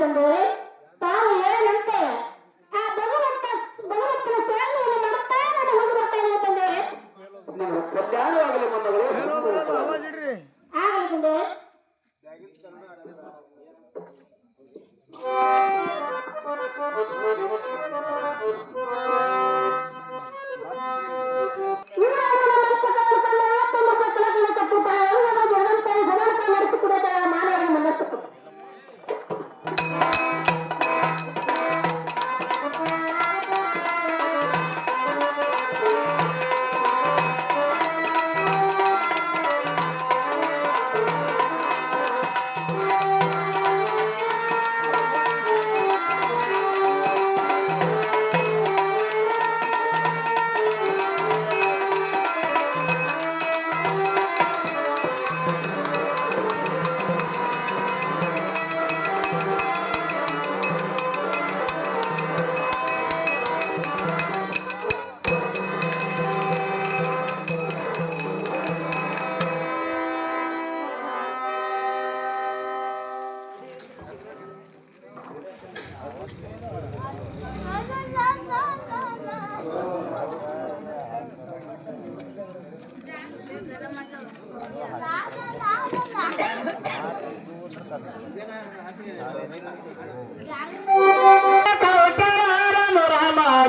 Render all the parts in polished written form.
ತಂದೆ ತಾವು ಏನಂತೆ ಆ ಭಗವಂತನ ಸ್ವಾಮಿಯನ್ನು ಮಾಡುತ್ತಾ ನಾನು ಹೋಗಿ ಬರ್ತಾ ಇದ್ದೇನೆ ತಂದೆ. ನಿಮ್ಮ ಕಲ್ಯಾಣವಾಗಲಿ ಮೊಮ್ಮಗಳೇ. ಆಗಲಿ ತಂದೆ.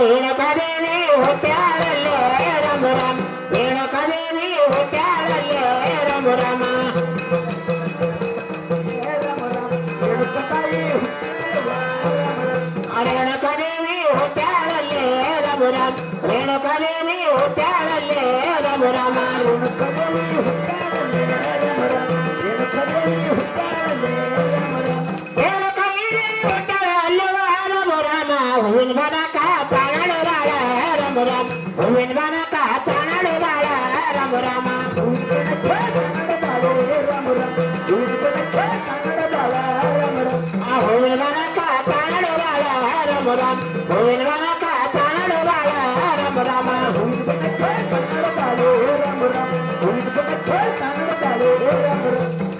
ರೇಣುಕದೇವಿ ಹುಟ್ಟ್ಯಾಳಲ್ಲೇ ರಮುರಾಮ ರೇಣುಕದೇವಿ ಹುಟ್ಟ್ಯಾಳಲ್ಲೇ ರಮುರಾಮ ರೇಣುಕದೇವಿ ಹುಟ್ಟ್ಯಾಳಲ್ಲೇ ರಮುರಾಮ ರೇಣುಕದೇವಿ ಹುಟ್ಟ್ಯಾಳಲ್ಲೇ ರಮುರಾಮ ರೇಣುಕದೇವಿ ಹುಟ್ಟ್ಯಾಳಲ್ಲೇ ರಮುರಾಮ ರೇಣುಕದೇವಿ ಹುಟ್ಟ್ಯಾಳಲ್ಲೇ ಹೂವಿನ ಬನಕ ತಾಣಡುದಾಳ ರಮುರಾಮ ಹೂವಿನ ಬನಕ ತಾಣಡುದಾಳ ರಮುರಾಮ ಹೂವಿನ ಬನಕ ತಾಣಡುದಾಳ ರಮುರಾಮ ಹೂವಿನ ಬನಕ ತಾಣಡುದಾಳ ರಮುರಾಮ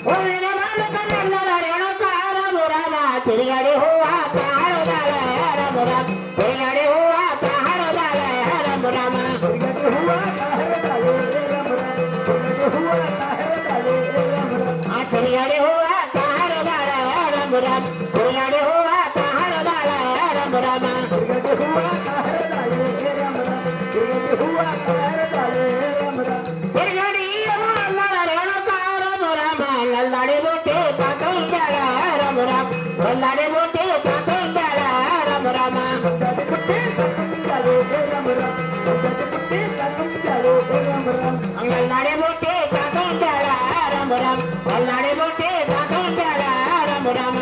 ಹೂವಿನ ಬನಕ ನನ್ನದ ರೇಣುಕ ರಮುರಾಮ ತಿರುಗಡಿ ಹೂವ ತಾಣಡುದಾಳ ರಮುರಾಮ ತಿರುಗಡಿ ಹೂವ ತಾಣಡುದಾಳ ರಮುರಾಮ ತಿರುಗಡಿ ಹೂವ ತಾಣಡುದಾಳ ರಮುರಾಮ ತಿರುಗಡಿ ಹೂವ ತಾಣಡುದಾಳ ರಮುರಾಮ ತಿರುಗಡಿ ರೇಣುಕ ರಮುರಾಮ ನಲ್ಲಡಿ ಬುಟ್ಟಿ ತಾತುಂಡಳ ರಮುರಾಮ ನಲ್ಲಡಿ ಬುಟ್ಟಿ ತಾತುಂಡಳ ರಮುರಾಮ ನಲ್ಲಡಿ ಬುಟ್ಟಿ ತಾತುಂಡಳ ರಮುರಾಮ ನಲ್ಲಡಿ ಬುಟ್ಟಿ ತಾತುಂಡಳ ರಮುರಾಮ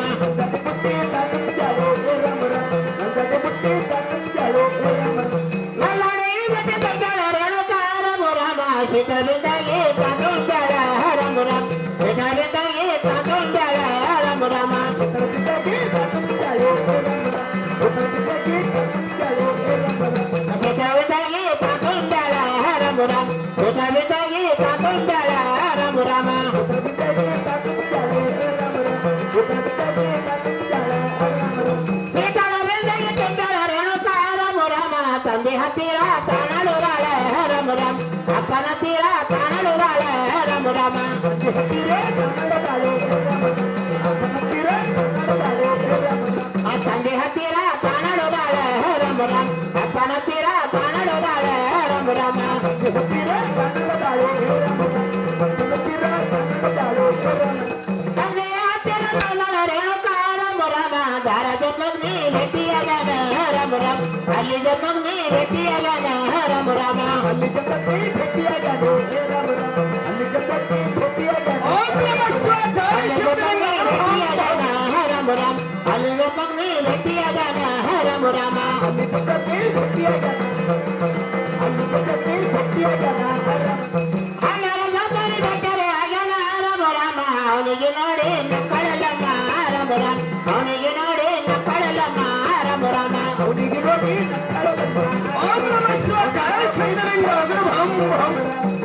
ನಲ್ಲಡಿ ಬುಟ್ಟಿ ತಂದಳ ರೇಣುಕ ರಮುರಾಮ ಶೀತವಿದ್ದಾಗಿ ತಾತುಂಡಳ ರಮುರಾಮ ಶೀತವಿದ್ದಾಗಿ ತಾತುಂಡಳ ರಮುರಾಮ ಶೀತವಿದ್ದಾಗಿ ತಾತುಂಡಳ ರಮುರಾಮ ಶೀತವಿದ್ದಾಗಿ ತಾತುಂಡಳ ರಮುರಾಮ ಶೀತಳವಿದ್ದಾಗಿ ತಂದಳ ರೇಣುಕ ರಮುರಾಮ ತಂದೆ ಹತ್ತಿರ ತಾಣಡುದಾಳ ರಮುರಾಮ ಅಪ್ಪನ ತೀರ ತಾಣಡುದಾಳ ರಮುರಾಮ ತಂದೆ ಹತ್ತಿರ ತಾಣಡುದಾಳ ರಮುರಾಮ ಅಪ್ಪನ ತೀರ ತಾಣಡುದಾಳ ರಮುರಾಮ ತಂದೆ ಹತ್ತಿರ ನನ್ನ ರೇಣುಕ ರಮುರಾಮ ದಾರ ಜನ್ಮಗ್ನಿ ಭೇಟಿಯಾಗನ ರಮುರಾಮ ಅಲ್ಲಿ ಜನ್ಮಗ್ನಿ ಭೇಟಿಯಾಗನ ರಮುರಾಮ ಅಲ್ಲಿ ಜನ್ಮಗ್ನಿ ಭೇಟಿಯಾಗನ ರಮುರಾಮ ಅಲ್ಲಿ ಜನ್ಮಗ್ನಿ ಭೇಟಿಯಾಗನ ರಮುರಾಮ ಹಂಗರಿ ಬೆಟ್ಟರೆ ಆಗನ ರಮುರಾಮ ಅವನಿಗೆ ನೋಡಿ ನಕ್ಕಳಲ್ಲಮ್ಮ ರಮುರಾಮ ಅವನಿಗೆ ನೋಡಿ ನಕ್ಕಳಲ್ಲಮ್ಮ ರಮುರಾಮ ಅವನಿಗೆ ನೋಡಿ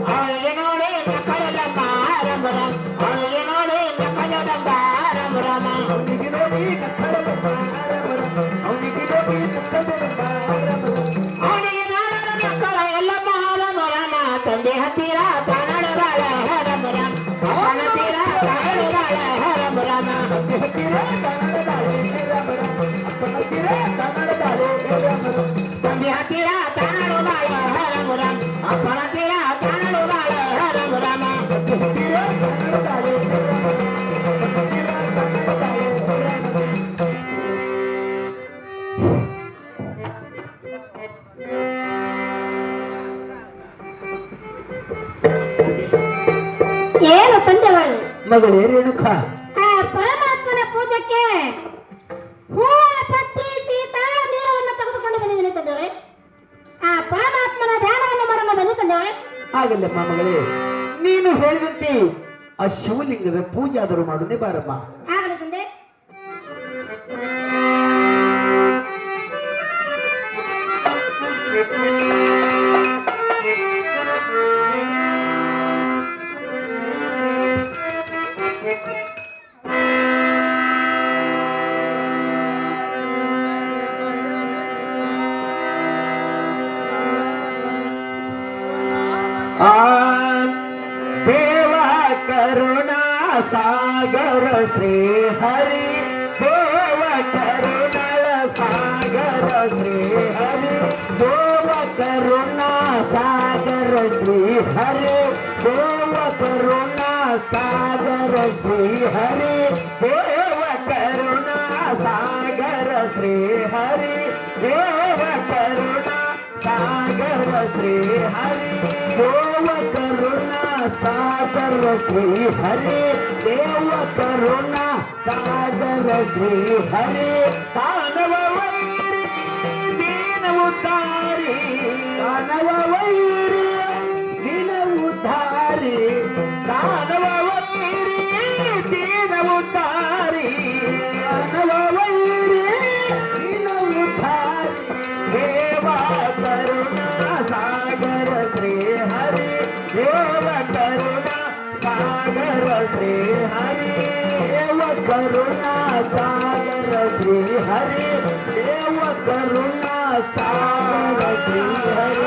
ಅವನಿಗೆ ನೋಡಿ ನಕ್ಕಳಲ್ಲಮ್ಮ ರಮುರಾಮ ಅವನಿಗೆ ನೋಡಿ ನಕ್ಕಳಲ್ಲಮ್ಮ ರಮುರಾಮ ಅವನಿಗೆ ನೋಡಿ ನಕ್ಕಳಲ್ಲಮ್ಮ ಹತ್ತಿರ ಕನ್ನಡದಾಳು ರಾಮರು ತಂದೆ ಹತ್ತಿರ ತಾನಳು ಬಾಳ ರಾಮ ರಾಮ ಅಪ್ಪನ ಹತ್ತಿರ ತಾನಳು ಬಾಳ ರಾಮ ರಾಮ ಹತ್ತಿರ ಕನ್ನಡದಾಳು ಏನು ತಂದೆಗಳು ಮಗಳೇ ರೇಣುಕಾ ಆ ಪರಮಾತ್ಮನ ಪೂಜಕ್ಕೆ ಹೂವ ಪತ್ರಿ ಸೀತಾ ನೀರವನ್ನು ತೆಗೆದುಕೊಂಡು ಬಂದಿದ್ದೀನಿ ತಂದೆವರೇ. ಆ ಪರಮಾತ್ಮನ ಧ್ಯಾನವನ್ನು ಮಾಡಲು ಬಂದು ತಂದೆವರೇ. ಆಗಲ್ಲಮ್ಮ ಮಗಳೇ, ನೀನು ಹೇಳಿದಂತೆ ಆ ಶಿವಲಿಂಗದ ಪೂಜೆ ಆದರೂ ಮಾಡುವುದೇ ಬಾರಮ್ಮ. ಆಗಲಿ ತಂದೆ. ಆ ದೇವ ಕರುಣಾ ಸಾಗರ ಶ್ರೀ ಹರಿ ದೇವ ಕರುಣಳ ಸಾಗರ ಶ್ರೀ ಹರಿ ದೇವ ಕರುಣಾ ಸಾಗರ ಶ್ರೀ ಹರಿ ದೇವ ಕರುಣಾ ಸಾಗರ ಶ್ರೀ ಹರಿ ದೇವ ಕರುಣಾ ಸಾಗರ ಶ್ರೀ ಹರಿ ದೇವ ಕರುಣಾ ಸಾಗರ ಶ್ರೀ ಹರಿ ದೇವ ಕರುಣಾ ಸಾಗರ ಶ್ರೀ ಹರಿ ದೇವ ಕರುಣಾ ಸಾಗರ ಶ್ರೀ ಹರಿ ಕಾನವ ವೈರಿ ದೀನ ಉದ್ಧಾರಿ ಕಾನವ ವೈರಿ ದೀನ ಉದ್ಧಾರಿ ಕಾನವ ವೈರಿ ದೀನ ಉದ್ಧಾರಿ ಕಾನವ ವೈರಿ ದೀನ ಉದ್ಧಾರಿ ದೇವ ಕರುಣಾ ಸಾಗರ ಶ್ರೀ ಹರಿ ದೇವ ಕರುಣಾ ಸಾಗರ ಶ್ರೀ ಹರಿ ದೇವ ಕರುಣಾ ಸಾಗರ ಶ್ರೀ ಹರಿ ದೇವ ಕರುಣಾ ಸಾಗರ ಶ್ರೀ ಹರಿ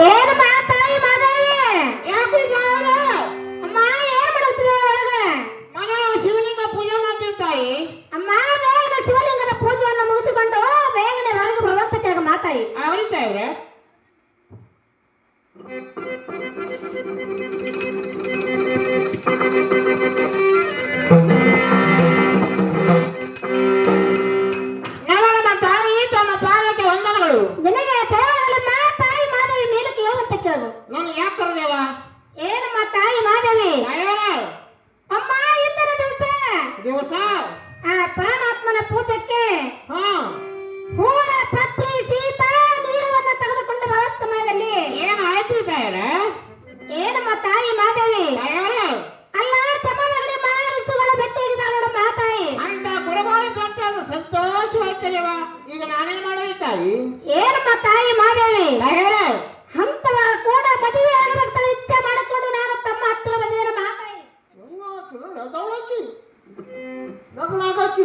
ಏನು ಮಾತಾಯಿ ಮಾದೇವಿ ಯಾಕೆ ಅಮ್ಮ ಏನು ಮಾಡುತ್ತಿದ್ದೀರ ಒಳಗೆ? ಮಗ ಶಿವಲಿಂಗ ಪೂಜೆ ಮಾಡ್ತೀನಿ ತಾಯಿ. ಅಮ್ಮ ಬೇಗನೆ ಶಿವಲಿಂಗದ ಪೂಜೆಯನ್ನು ಮುಗಿಸಿಕೊಂಡು ಬೇಗನೆ ಹೊರಗೆ ಬರುವಂತಕ್ಕೆ ಮಾತಾಯಿ. ಅವರಿತಾ ಇದ್ರೆ ನಮ್ಮ ತಾಯಿ ತಮ್ಮ ಪಾದಕ್ಕೆ ವಂದನೆಗಳು. ನಿನಗೆ ಜಯವಾಗಲಮ್ಮ ತಾಯಿ ಮಾದೇವಿ ಮೇಲಕ್ಕೆ ಹೇಳುವಂತ ಕೇಳು. ನಾನು ಯಾಕೆ ಕರೆದೇವ? ಏನಮ್ಮ ತಾಯಿ ಮಾದೇವಿ? ಅಮ್ಮ ಇಂದಿನ ದಿವಸ ಆ ಪರಮಾತ್ಮನ ಪೂಜಕ್ಕೆ ಹಾ ಹೂವ ಪತ್ರಿ ಸೀತಾ ನೀರವನ್ನು ತೆಗೆದುಕೊಂಡು ಬರುವ ಸಮಯದಲ್ಲಿ ಏನು ಆಯ್ತು ತಾಯರ? ಏನಮ್ಮ ತಾಯಿ ಮಾದೇವಿ? ಅಲ್ಲ ಚಮನಗಡಿ ಮಾರುಸುಗಳ ಭೇಟಿಯಾಗಿದ್ದಾಳೆ ನೋಡಮ್ಮ ತಾಯಿ. ಅಂತ ಗುರುವಾರ ಬಂತ ಸಂತೋಷವಾಯ್ತಲ್ವ? ಈಗ ನಾನೇನು ಮಾಡೋದು ತಾಯಿ? ಏನಮ್ಮ ತಾಯಿ ಮಾದೇವಿ? ಅಂತವ ಕೂಡ ಮದುವೆ ಆಗಬೇಕಂತ ಇಚ್ಛೆ ಮಾಡಿಕೊಂಡು ನಾನು ತಮ್ಮ ಹತ್ತಿರ ಬಂದಿದ್ದೇನೆ ಮಾತಾಯಿ.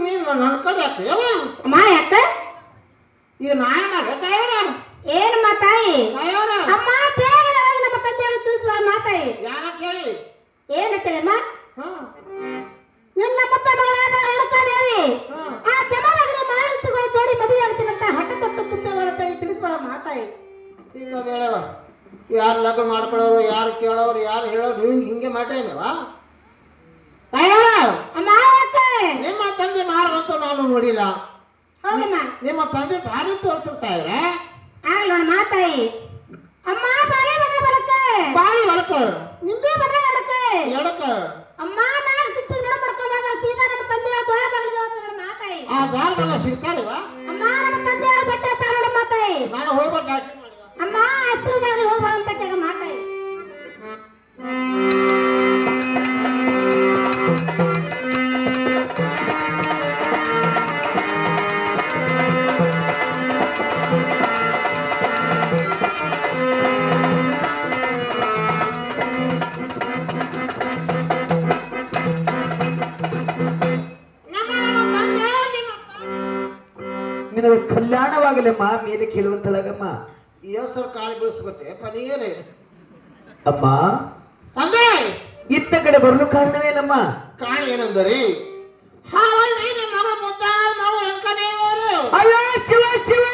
ನೀನು ನನ್ನ ಕಡೆ ಆಗ್ತೀಯವ ಅಮ್ಮ ಯಾಕ? ಈಗ ನಾಯ ಮಾಡ್ತಾಯವ್ರ ಏನಮ್ಮ ತಾಯಿ? ತಾಯವ್ರ ಅಮ್ಮ ಬೇಗನೆ ಹೋಗಿ ನಮ್ಮ ತಂದೆಯನ್ನು ತಿಳಿಸುವ ಮಾತಾಯಿ. ಯಾರ ಕೇಳಿ ಏನಂತೇಳಮ್ಮ? ಹಾ ನಿನ್ನ ಮುತ್ತ ಮಗಳಾದ ರೇಣುಕಾದೇವಿ ಹಾ ಆ ಚಮನಗಡಿ ಮಾರುಸುಗಳ ಜೋಡಿ ಮದುವೆ ಆಗ್ತೀನಂತ ಹಠ ತೊಟ್ಟು ಕುತ್ತಗಳ ತಿಳಿಸುವ ಮಾತಾಯಿ. ಈಗ ಹೇಳವ ಯಾರು ಲಗ್ನ ಮಾಡ್ಕೊಳ್ಳೋರು, ಯಾರು ಕೇಳೋರು, ಯಾರು ಹೇಳೋರು, ನೀವು ಹಿಂಗೆ ಮಾಡ್ರೇನವ? ಅಮ್ಮ ಯಾಕೆ? ನಿಮ್ಮ ತಂದೆ ಮಾರಂತೂ ನಾನು ನೋಡಿಲ್ಲ. ಹೌದಮ್ಮ. ನಿಮ್ಮ ತಂದೆ ದಾರಿ ತೋರಿಸ್ತಾ ಇದ್ರೆ ಆಗಲ್ಲ ಮಾತಾಯಿ. ಅಮ್ಮ ಬಾಳೆ ಮಗ ಬರಕ್ಕೆ ಬಾಳಿ ಒಳಕ ನಿಂಬೆ ಮಗ ಎಡಕ್ಕೆ ಎಡಕ ಅಮ್ಮ ನಾನು ಸಿಟ್ಟು ಗಿಡ ಮಾಡ್ಕೊಂಡಾಗ ಸೀದಾ ನಮ್ಮ ತಂದೆಯ ದ್ವಾರ ಬಾಗಿಲಿಗೆ ಹೋಗ್ತಾರೆ ಮಾತಾಯಿ. ಆ ದಾರಗಳ ಸಿಗ್ತಾರಿವ? ಅಮ್ಮ ನಮ್ಮ ತಂದೆಯ ಬಟ್ಟೆ ತಾರೋಡ ಮಾತಾಯಿ. ನಾನು ಹೋಗ್ಬಾರ್ದು ಜಾಸ್ತಿ ಮಾಡಿದ ಅಮ್ಮ ಹಸಿರುಗಾರಿ ಹೋಗ್ಬಾರಂತ ಕೇಗ ಮಾತಾಯಿ. ಕಲ್ಯಾಣವಾಗಲಮ್ಮ ಮೇಲೆ ಕೇಳುವಂತಳಗಮ್ಮ. ಹೆಸರು ಕಾಲು ಬೀಳಿಸ್ಕೊತೆ ಪನೀರೇ ಅಮ್ಮ ತಂದೆ ಇತ್ತ ಕಡೆ ಬರಲು ಕಾರಣವೇನಮ್ಮ? ಕಾರಣ ಏನಂದರೆ ಹಾವಲ್ಲಿ ನಿಮ್ಮ ಮಗಳು ಮುದ್ದಾದ ಮಗಳು ವೆಂಕಟೇವರು. ಅಯ್ಯೋ ಶಿವ ಶಿವ,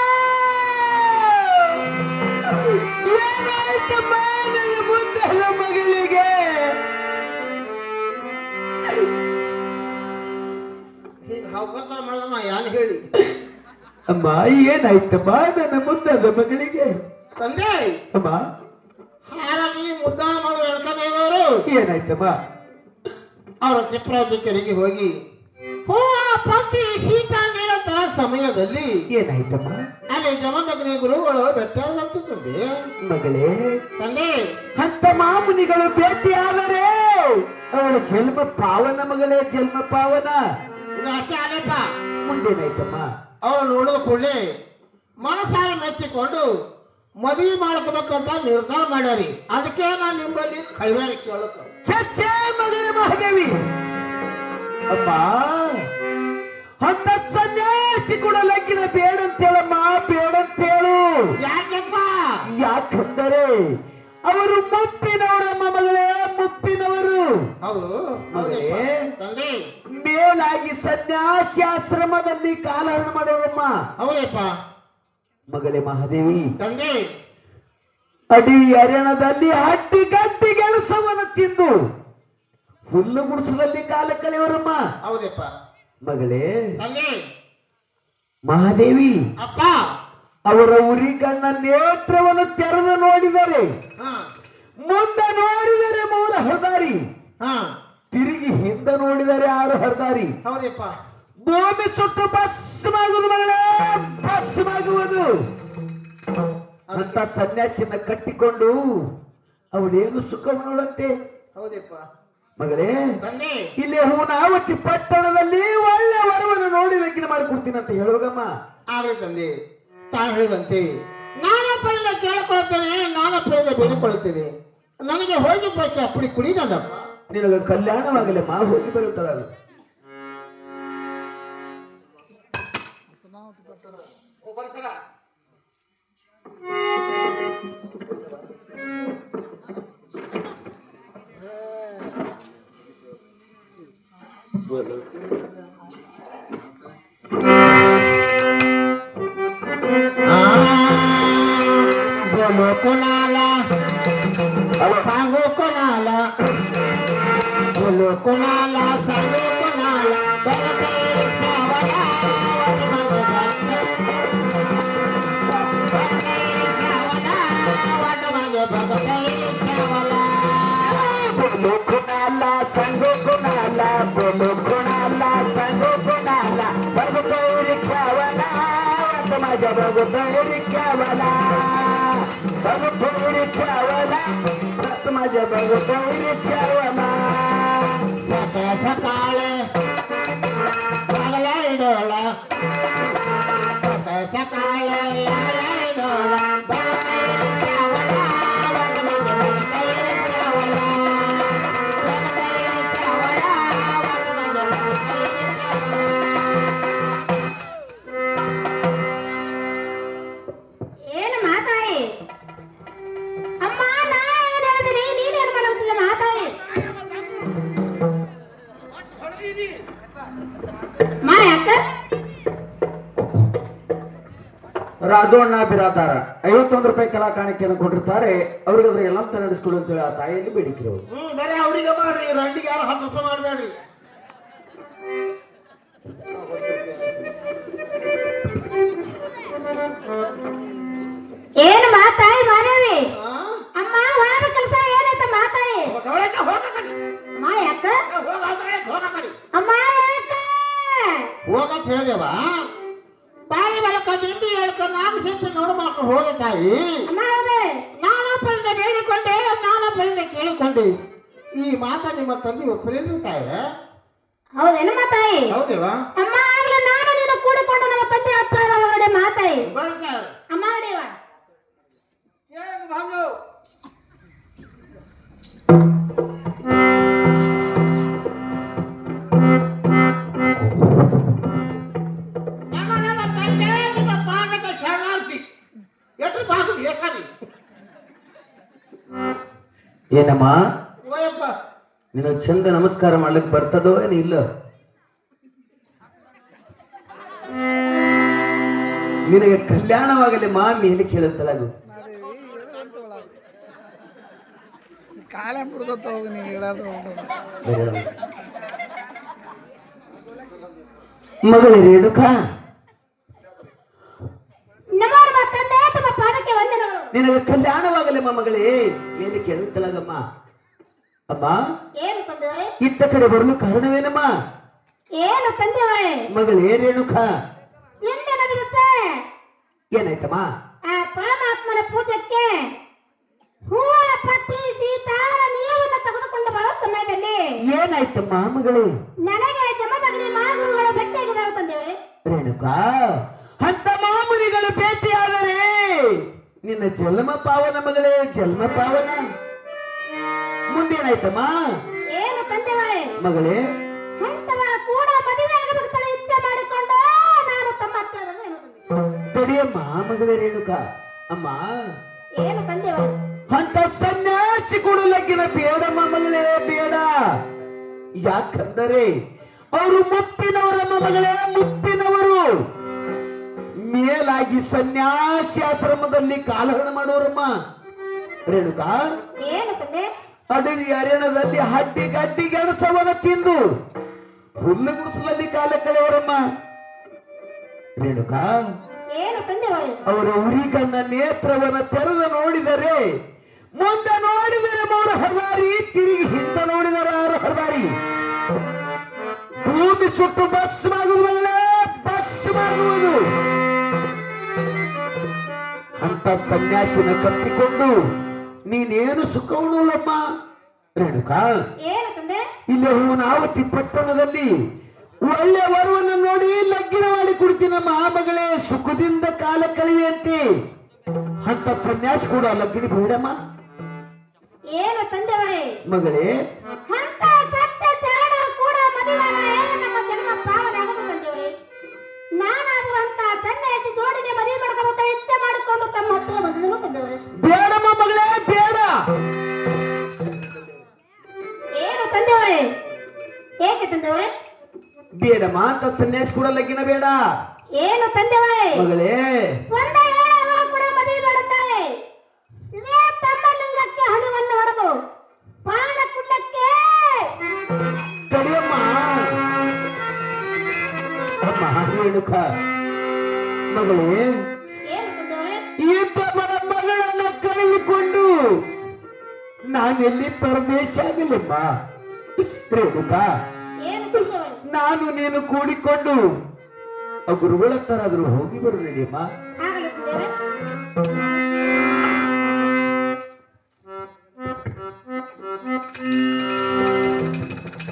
ಏನಾಯ್ತಮ್ಮ ನನ್ನ ಮುದ್ದಾದ ಮಗಳಿಗೆ? ಹೀಗೆ ಹೌಕರ್ತರ ಮಾಡೋದನ್ನ ಯಾರು ಹೇಳಿ? ಅಮ್ಮ ಏನಾಯ್ತಮ್ಮ ನನ್ನ ಮುದ್ದಾದ ಮಗಳಿಗೆ? ತಂದೆ ಅಮ್ಮ ಹಾರಲ್ಲಿ ಮುದ್ದಾದ ಮಗಳು ವೆಂಕಟೇವರು ಏನಾಯ್ತಮ್ಮ? ಅವರ ಚಿಪ್ರಾಧಿಕಾರಿಗೆ ಹೋಗಿ ಹೂವ ಪಕ್ಷಿ ಶೀತ ನೀಡುತ್ತರ ಸಮಯದಲ್ಲಿ ಏನಾಯ್ತಮ್ಮ? ಅಲ್ಲಿ ಜಮದಗ್ನಿ ಗುರುಗಳು ಬೆಟ್ಟಾದಂತೆ ತಂದೆ. ಮಗಳೇ ತಂದೆ ಅಂತ ಮಾಮುನಿಗಳು ಭೇಟಿಯಾದರೆ ಅವಳ ಜನ್ಮ ಪಾವನ ಮಗಳೇ, ಜನ್ಮ ಪಾವನ. ಇದು ಅಷ್ಟೇ ಅಲ್ಲಪ್ಪ, ಮುಂದೇನಾಯ್ತಮ್ಮ? ಅವಳು ನೋಡಿದ ಕೂಡಲೇ ಮನಸಾರ ಮೆಚ್ಚಿಕೊಂಡು ಮದುವೆ ಮಾಡ್ಕೋಬೇಕಂತ ನಿರ್ಧಾರ ಮಾಡ್ಯಾರಿ. ಅದಕ್ಕೆ ನಾನು ನಿಮ್ಮಲ್ಲಿ ಕೈವಾರಿ ಕೇಳಕ ಚಚ್ಚೆ ಮಗಳೇ ಮಹಾದೇವಿ. ಅಮ್ಮ ಅಂತ ಸನ್ಯಾಸಿ ಕೊಡಲಕ್ಕಿನ ಬೇಡಂತೇಳಮ್ಮ, ಬೇಡಂತೇಳು. ಯಾಕೆಪ್ಪ? ಯಾಕಂದರೆ ಅವರು ಮುಪ್ಪಿನವರಮ್ಮ ಮಗಳೇ, ಮುಪ್ಪಿನವರು. ಹೌದು ಮಗಳೇ, ತಂದೆ ಮೇಲಾಗಿ ಸನ್ಯಾಸಿ ಆಶ್ರಮದಲ್ಲಿ ಕಾಲಹರಣ ಮಾಡೋರಮ್ಮ. ಹೌದಪ್ಪ ಮಗಳೇ ಮಹಾದೇವಿ, ತಂದೆ ಅಡವಿ ಅರಣ್ಯದಲ್ಲಿ ಹಟ್ಟಿ ಗಟ್ಟಿ ಗೆಣಸವನ್ನು ತಿಂದು ಹುಲ್ಲು ಗುಡಿಸದಲ್ಲಿ ಕಾಲ ಕಳೆಯವರಮ್ಮ. ಹೌದಪ್ಪ ಮಗಳೇ ತಂದೆ ಮಹಾದೇವಿ, ಅಪ್ಪ ಅವರ ಉರಿಗಣ್ಣ ನೇತ್ರವನ್ನು ತೆರೆದು ನೋಡಿದರೆ, ಹಾ ಮುಂದೆ ನೋಡಿದರೆ 3 ಹರದಾರಿ, ಹಾ ತಿರುಗಿ ಹಿಂದೆ ನೋಡಿದರೆ 6 ಹರದಾರಿ. ಹೌದಪ್ಪ ಭೂಮಿ ಸುಟ್ಟು ಭಸ್ಮಾಗುವುದು ಮಗಳೇ, ಭಸ್ಮಾಗುವುದು. ಅಂತ ಸನ್ಯಾಸಿನ ಕಟ್ಟಿಕೊಂಡು ಅವಳೇನು ಸುಖವನ್ನೋಳಂತೆ. ಹೌದಪ್ಪ ಮಗಳೇ ತಂದೆ ಇಲ್ಲಿ ಹೂನಾವತಿ ಪಟ್ಟಣದಲ್ಲಿ ಒಳ್ಳೆ ವರವನ್ನು ನೋಡಿ ಲೆಕ್ಕಿನ ಮಾಡಿಕೊಡ್ತೀನಿ ಅಂತ ಹೇಳುವಾಗಮ್ಮ. ಆಗ್ಲಿ ತಂದೆ, ತಾನು ಹೇಳಿದಂತೆ ನಾನಪ್ಪರಿಂದ ಕೇಳಿಕೊಳ್ತೇನೆ, ನಾನಪ್ಪರಿಂದ ಬೇಡಿಕೊಳ್ಳುತ್ತೇನೆ. ನನಗೆ ಹೋಗಿ ಬೈಕೆ ಅಪ್ಪಡಿ ಕುಡಿ ನನ್ನಪ್ಪ. ನಿನಗೆ ಕಲ್ಯಾಣವಾಗಲಮ್ಮ, ಹೋಗಿ ಬರುತ್ತಾಳ. बोलो कुणाला सांगू कुणाला, बोलो कुणाला सांगू कुणाला, बोलो कुणाला सांगू कुणाला, बोलो कुणाला सांगू कुणाला, बघतोरी ख्यावला माझ्या, बघतोरी ख्यावला, बघतोरी ख्यावला माझ्या, बघतोरी ख्यावला. सकाळ सकाळ लागला डोळा, सकाळ सकाळ लागला डोळा, ಏನು ಮಾತಾಯಿ? ಅಮ್ಮ ನಾ ಏನ್ ಹೇಳಿದಿನಿ, ನೀನೇನ್ ಮಾಡಾಕತ್ತೀಯ ಮಾತಾಯಿ? ಮಾ ಯಾಕ? ರಾಜೋಣ್ಣ ಬಿರಾದಾರ 51 ರೂಪಾಯಿ ಕಲಾ ಕಾಣಿಕೆಯನ್ನು ಕೊಟ್ಟಿರ್ತಾರೆ. ಅವ್ರಿಗೆ ಅದ್ರ ಎಲ್ಲ ನಡೆಸ್ಕೊಡು ಅಂತೇಳಿ ಆ ತಾಯಿಯಲ್ಲಿ ಬೇಡಿಕೆ. ಬರೀ ಅವ್ರಿಗೆ ಮಾಡ್ರಿ, ರಂಡಿಗೆ ಯಾರು 10 ರೂಪಾಯಿ ಮಾಡಬೇಡ್ರಿ. ಏನು ಮಾತಾಯಿ ಮಾನವಿ? ಅಮ್ಮ ವಾರ ಕೆಲಸ ಏನೈತ ಮಾತಾಯಿ? ಅಮ್ಮ ಯಾಕ? ಅಮ್ಮ ಯಾಕ? ಹೋಗಂತ ಹೇಳಿದೆವ, ಬಾಯಿ ಬಳಕ ನಿಂಬಿ ಹೇಳ್ಕ ನಾನು ಸಿಂಪಿ ನೋಡು ಮಾಡ್ಕೊಂಡು ಹೋದ ತಾಯಿ. ಅಮ್ಮ ಹೌದೇ? ನಾನೊಬ್ಬರಿಂದ ಬೇಡಿಕೊಂಡೆ, ನಾನೊಬ್ಬರಿಂದ ಕೇಳಿಕೊಂಡೆ. ಈ ಮಾತ ನಿಮ್ಮ ತಂದೆ ಒಪ್ಪಲಿಲ್ಲ ತಾಯಿ. ಹೌದೇನು ಮಾತಾಯಿ? ಹೌದೇವಾ? ಅಮ್ಮ ಆಗ್ಲೇ ನಾನು ನೀನು ಕೂಡಿಕೊಂಡು ನಮ್ಮ ತಂದೆ ಅಪ್ಪ ಹೊರಗಡೆ ಮಾತಾಯಿ. ಬರ್ತಾರೆ ಅಮ್ಮ ಅಡಿವ ನಮ್ಮ ತಂದೆ ನಿಮ್ಮ ಏನಮ್ಮ ಓಯಪ್ಪ ನಿನ್ನ ಚಂದ ನಮಸ್ಕಾರ ಮಾಡ್ಲಿಕ್ಕೆ ಬರ್ತದೋ ಏನು ಇಲ್ಲ ನಿನಗೆ ಕಲ್ಯಾಣವಾಗಲಿ ಮಾ ಮೇಲೆ ಕೇಳುತ್ತಲಾಗು ಕಾಲ ಮುರಿದತ್ತ ಹೋಗಿ ನೀವು ಹೇಳೋದು ಮಗಳೇ ರೇಣುಕಾ ನಮ್ಮ ತಂದೆ ತಮ್ಮ ಪಾದಕ್ಕೆ ವಂದನೆಗಳು. ನಿನಗೆ ಕಲ್ಯಾಣವಾಗಲಿ ಮಗಳೇ ಮೇಲೆ ಕೇಳುತ್ತಲಾಗಮ್ಮ ಅಮ್ಮ ಏನು ತಂದೆಯವರೇ? ಇತ್ತ ಕಡೆ ಬರಲು ಕಾರಣವೇನಮ್ಮ ಏನು ತಂದೆಯವರೇ? ಮಗಳೇ ರೇಣುಕಾ ಎಂದಿನ ದಿವಸ ಏನಾಯ್ತಮ್ಮ ಆ ಪರಮಾತ್ಮನ ಪೂಜಕ್ಕೆ ಹೂವ ಪತ್ರಿ ಸೀತಾರ ನೀರನ್ನು ತೆಗೆದುಕೊಂಡು ಬರೋ ಸಮಯದಲ್ಲಿ ಏನಾಯ್ತಮ್ಮ ಮಗಳೇ ನನಗೆ ಜಮದಗ್ನಿ ಮಾಗುಗಳು ಭೇಟಿಯಾಗಿದ್ದಾವೆ ತಂದೆಯವರೇ. ರೇಣುಕಾ ಅಂತ ಮಾಮುನಿಗಳು ಭೇಟಿಯಾದರೆ ನಿನ್ನ ಜನ್ಮ ಪಾವನ ಮಗಳೇ ಜನ್ಮ ಪಾವನ ಮುಂದೇನಾಯ್ತಮ್ಮ ಏನು ತಂದೆಯವರೇ? ಮಗಳೇ ಅಂತವರ ಕೂಡ ಮದುವೆ ಆಗಬೇಕಂತ ಇಚ್ಛೆ ಮಾಡಿಕೊಂಡು ನಾನು ತಮ್ಮ ಹತ್ರ ಬಂದೆ. ಏನು ತಂದೆ? ತಡಿಯಮ್ಮ ಮಗಳೇ ರೇಣುಕಾ ಅಮ್ಮ ಏನು ತಂದೆಯವರೇ? ಅಂತ ಸನ್ಯಾಸಿ ಕೊಡಲಕ್ಕಿನ ಬೇಡಮ್ಮ ಮಗಳೇ ಬೇಡ ಯಾಕಂದರೆ ಅವರು ಮುಪ್ಪಿನವರಮ್ಮ ಮಗಳೇ ಮುಪ್ಪಿನವರು ಮೇಲಾಗಿ ಸನ್ಯಾಸಿ ಆಶ್ರಮದಲ್ಲಿ ಕಾಲಹರಣ ಮಾಡೋರಮ್ಮ ರೇಣುಕಾ ಏನು ತಂದೆ? ಅಡವಿ ಅರಣ್ಯದಲ್ಲಿ ಹಡ್ಡಿ ಗಡ್ಡಿ ಗೆಣಸವನ್ನ ತಿಂದು ಹುಲ್ಲು ಗುಡಿಸಲಲ್ಲಿ ಕಾಲ ಕಳೆಯವರಮ್ಮ ರೇಣುಕಾ ಏನು ತಂದೆಯವರೇ? ಅವರ ಉರಿಗಣ್ಣ ನೇತ್ರವನ್ನ ತೆರೆದು ನೋಡಿದರೆ ಮುಂದೆ ನೋಡಿದರೆ ಮೂರು ಹರದಾರಿ ತಿರುಗಿ ಹಿಂದೆ ನೋಡಿದರೆ ಆರು ಹರದಾರಿ ಭೂಮಿ ಸುಟ್ಟು ಭಸ್ಮಾಗುವುದಲ್ಲ ಭಸ್ಮಾಗುವುದು ಅಂತ ಸನ್ಯಾಸಿನ ಕಟ್ಟಿಕೊಂಡು ನೀನೇನು ಸುಖ ಉಣ್ಣಲಮ್ಮ ರೇಣುಕಾ ಏನು ತಂದೆ? ಇಲ್ಲಿ ಹೂನಾವತಿ ಪಟ್ಟಣದಲ್ಲಿ ಒಳ್ಳೆ ವರವನ್ನು ನೋಡಿ ಲಗ್ನ ಮಾಡಿ ಕುಡ್ತೀನಮ್ಮ ಆ ಮಗಳೇ ಸುಖದಿಂದ ಕಾಲ ಕಳೆಯುವಂತೆ ಅಂತ ಸನ್ಯಾಸಿ ಕೂಡ ಲಗ್ನ ಬೇಡಮ್ಮ ಏನು ತಂದೆಯವರೇ? ಮಗಳೇ ಅಂತ ಸತ್ಯ ಶರಣರು ಕೂಡ ಮದುವೆಯಾದರೆ ನಮ್ಮ ಜನ್ಮ ಪಾವನ ಆಗದು ತಂದೆಯವರೇ. ನಾನಾದ್ರೂ ಅಂತ ಸನ್ಯಾಸಿ ಜೋಡಿಗೆ ಮದುವೆ ಮಾಡ್ಕೋಬೇಕಂತ ಇಚ್ಛೆ ಮಾಡಿಕೊಂಡು ತಮ್ಮ ಹತ್ರ ಬಂದನು ತಂದೆಯವರೇ. ಬೇಡಮ್ಮ ಮಗಳೇ ಬೇಡ ಏನು ತಂದೆಯವರೇ? ಏಕೆ ತಂದೆಯವರೇ? ಬೇಡಮ್ಮ ಅಂತ ಸನ್ಯಾಸಿ ಕೂಡ ಲಗ್ನ ಬೇಡ ಏನು ತಂದೆಯವರೇ? ಮಗಳೇ ಒಂದ ಹೇಳುವ ಕೂಡ ಮದುವೆ ಮಾಡುತ್ತಾರೆ. ಇದೇ ತಮ್ಮ ಲಿಂಗಕ್ಕೆ ಹಣವನ್ನು ಹೊಡೆದು ಪ್ರಾಣ ಕುಳ್ಳಕ್ಕೆ ತಡಿಯಮ್ಮ ಅಮ್ಮ ರೇಣುಕಾ ಮಗಳೇ ಏನು ತಂದೆಯವರೇ? ಇಬ್ಬರ ಮಗಳನ್ನ ಕಳೆದುಕೊಂಡು ನಾನೆಲ್ಲಿ ಪರದೇಶ ಆಗಲಿಮ್ಮ ರೇಣುಕಾ ಏನು ತಂದೆಯವರೇ? ನಾನು ನೀನು ಕೂಡಿಕೊಂಡು ಆ ಗುರುಗಳ ಹತ್ರ ಆದ್ರೂ ಹೋಗಿ ಬರು ನಡಿಯಮ್ಮ ಆಗಲಿ ತಂದೆಯವರೇ.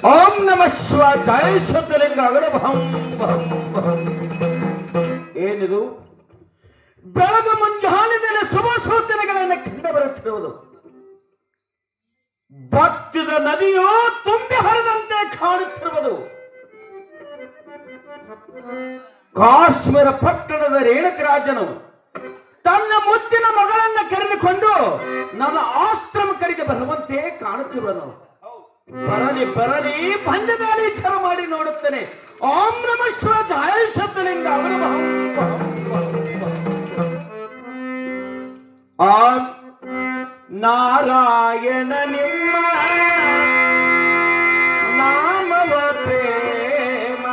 ಓಂ ನಮಃ ಶಿವಾಯ ಜಯ ಶ್ರೀಲಿಂಗ ಅಗರ ಭಂ ಭಂ ಭಂ. ಏನಿದು ಬೆಳಗ್ಗೆ ಮುಂಜಾನೆ ಶುಭ ಸೂಚನೆಗಳನ್ನು ಕಂಡು ಬರುತ್ತಿರುವುದು ಭಕ್ತಿದ ನದಿಯು ತುಂಬಿ ಹರಿದಂತೆ ಕಾಣುತ್ತಿರುವುದು ಕಾಶ್ಮೀರ ಪಟ್ಟಣದ ರೇಣುಕರಾಜನು ತನ್ನ ಮುದ್ದಿನ ಮಗಳನ್ನ ಕರೆದುಕೊಂಡು ನನ್ನ ಆಶ್ರಮ ಕಡೆಗೆ ಬರುವಂತೆ ಕಾಣುತ್ತಿರುವನು ಬರಲಿ ಬರಲಿ ಬಂದದಾಳಿ ವಿಚಾರ ಮಾಡಿ ನೋಡುತ್ತೇನೆ ಓಂ ನಮಃ ಶಿವಾಯ ಜಯ ಶಬ್ದಲಿಂಗ ಓಂ ನಾರಾಯಣ ನಿಮ್ಮ ನಾಮವ ಪ್ರೇಮ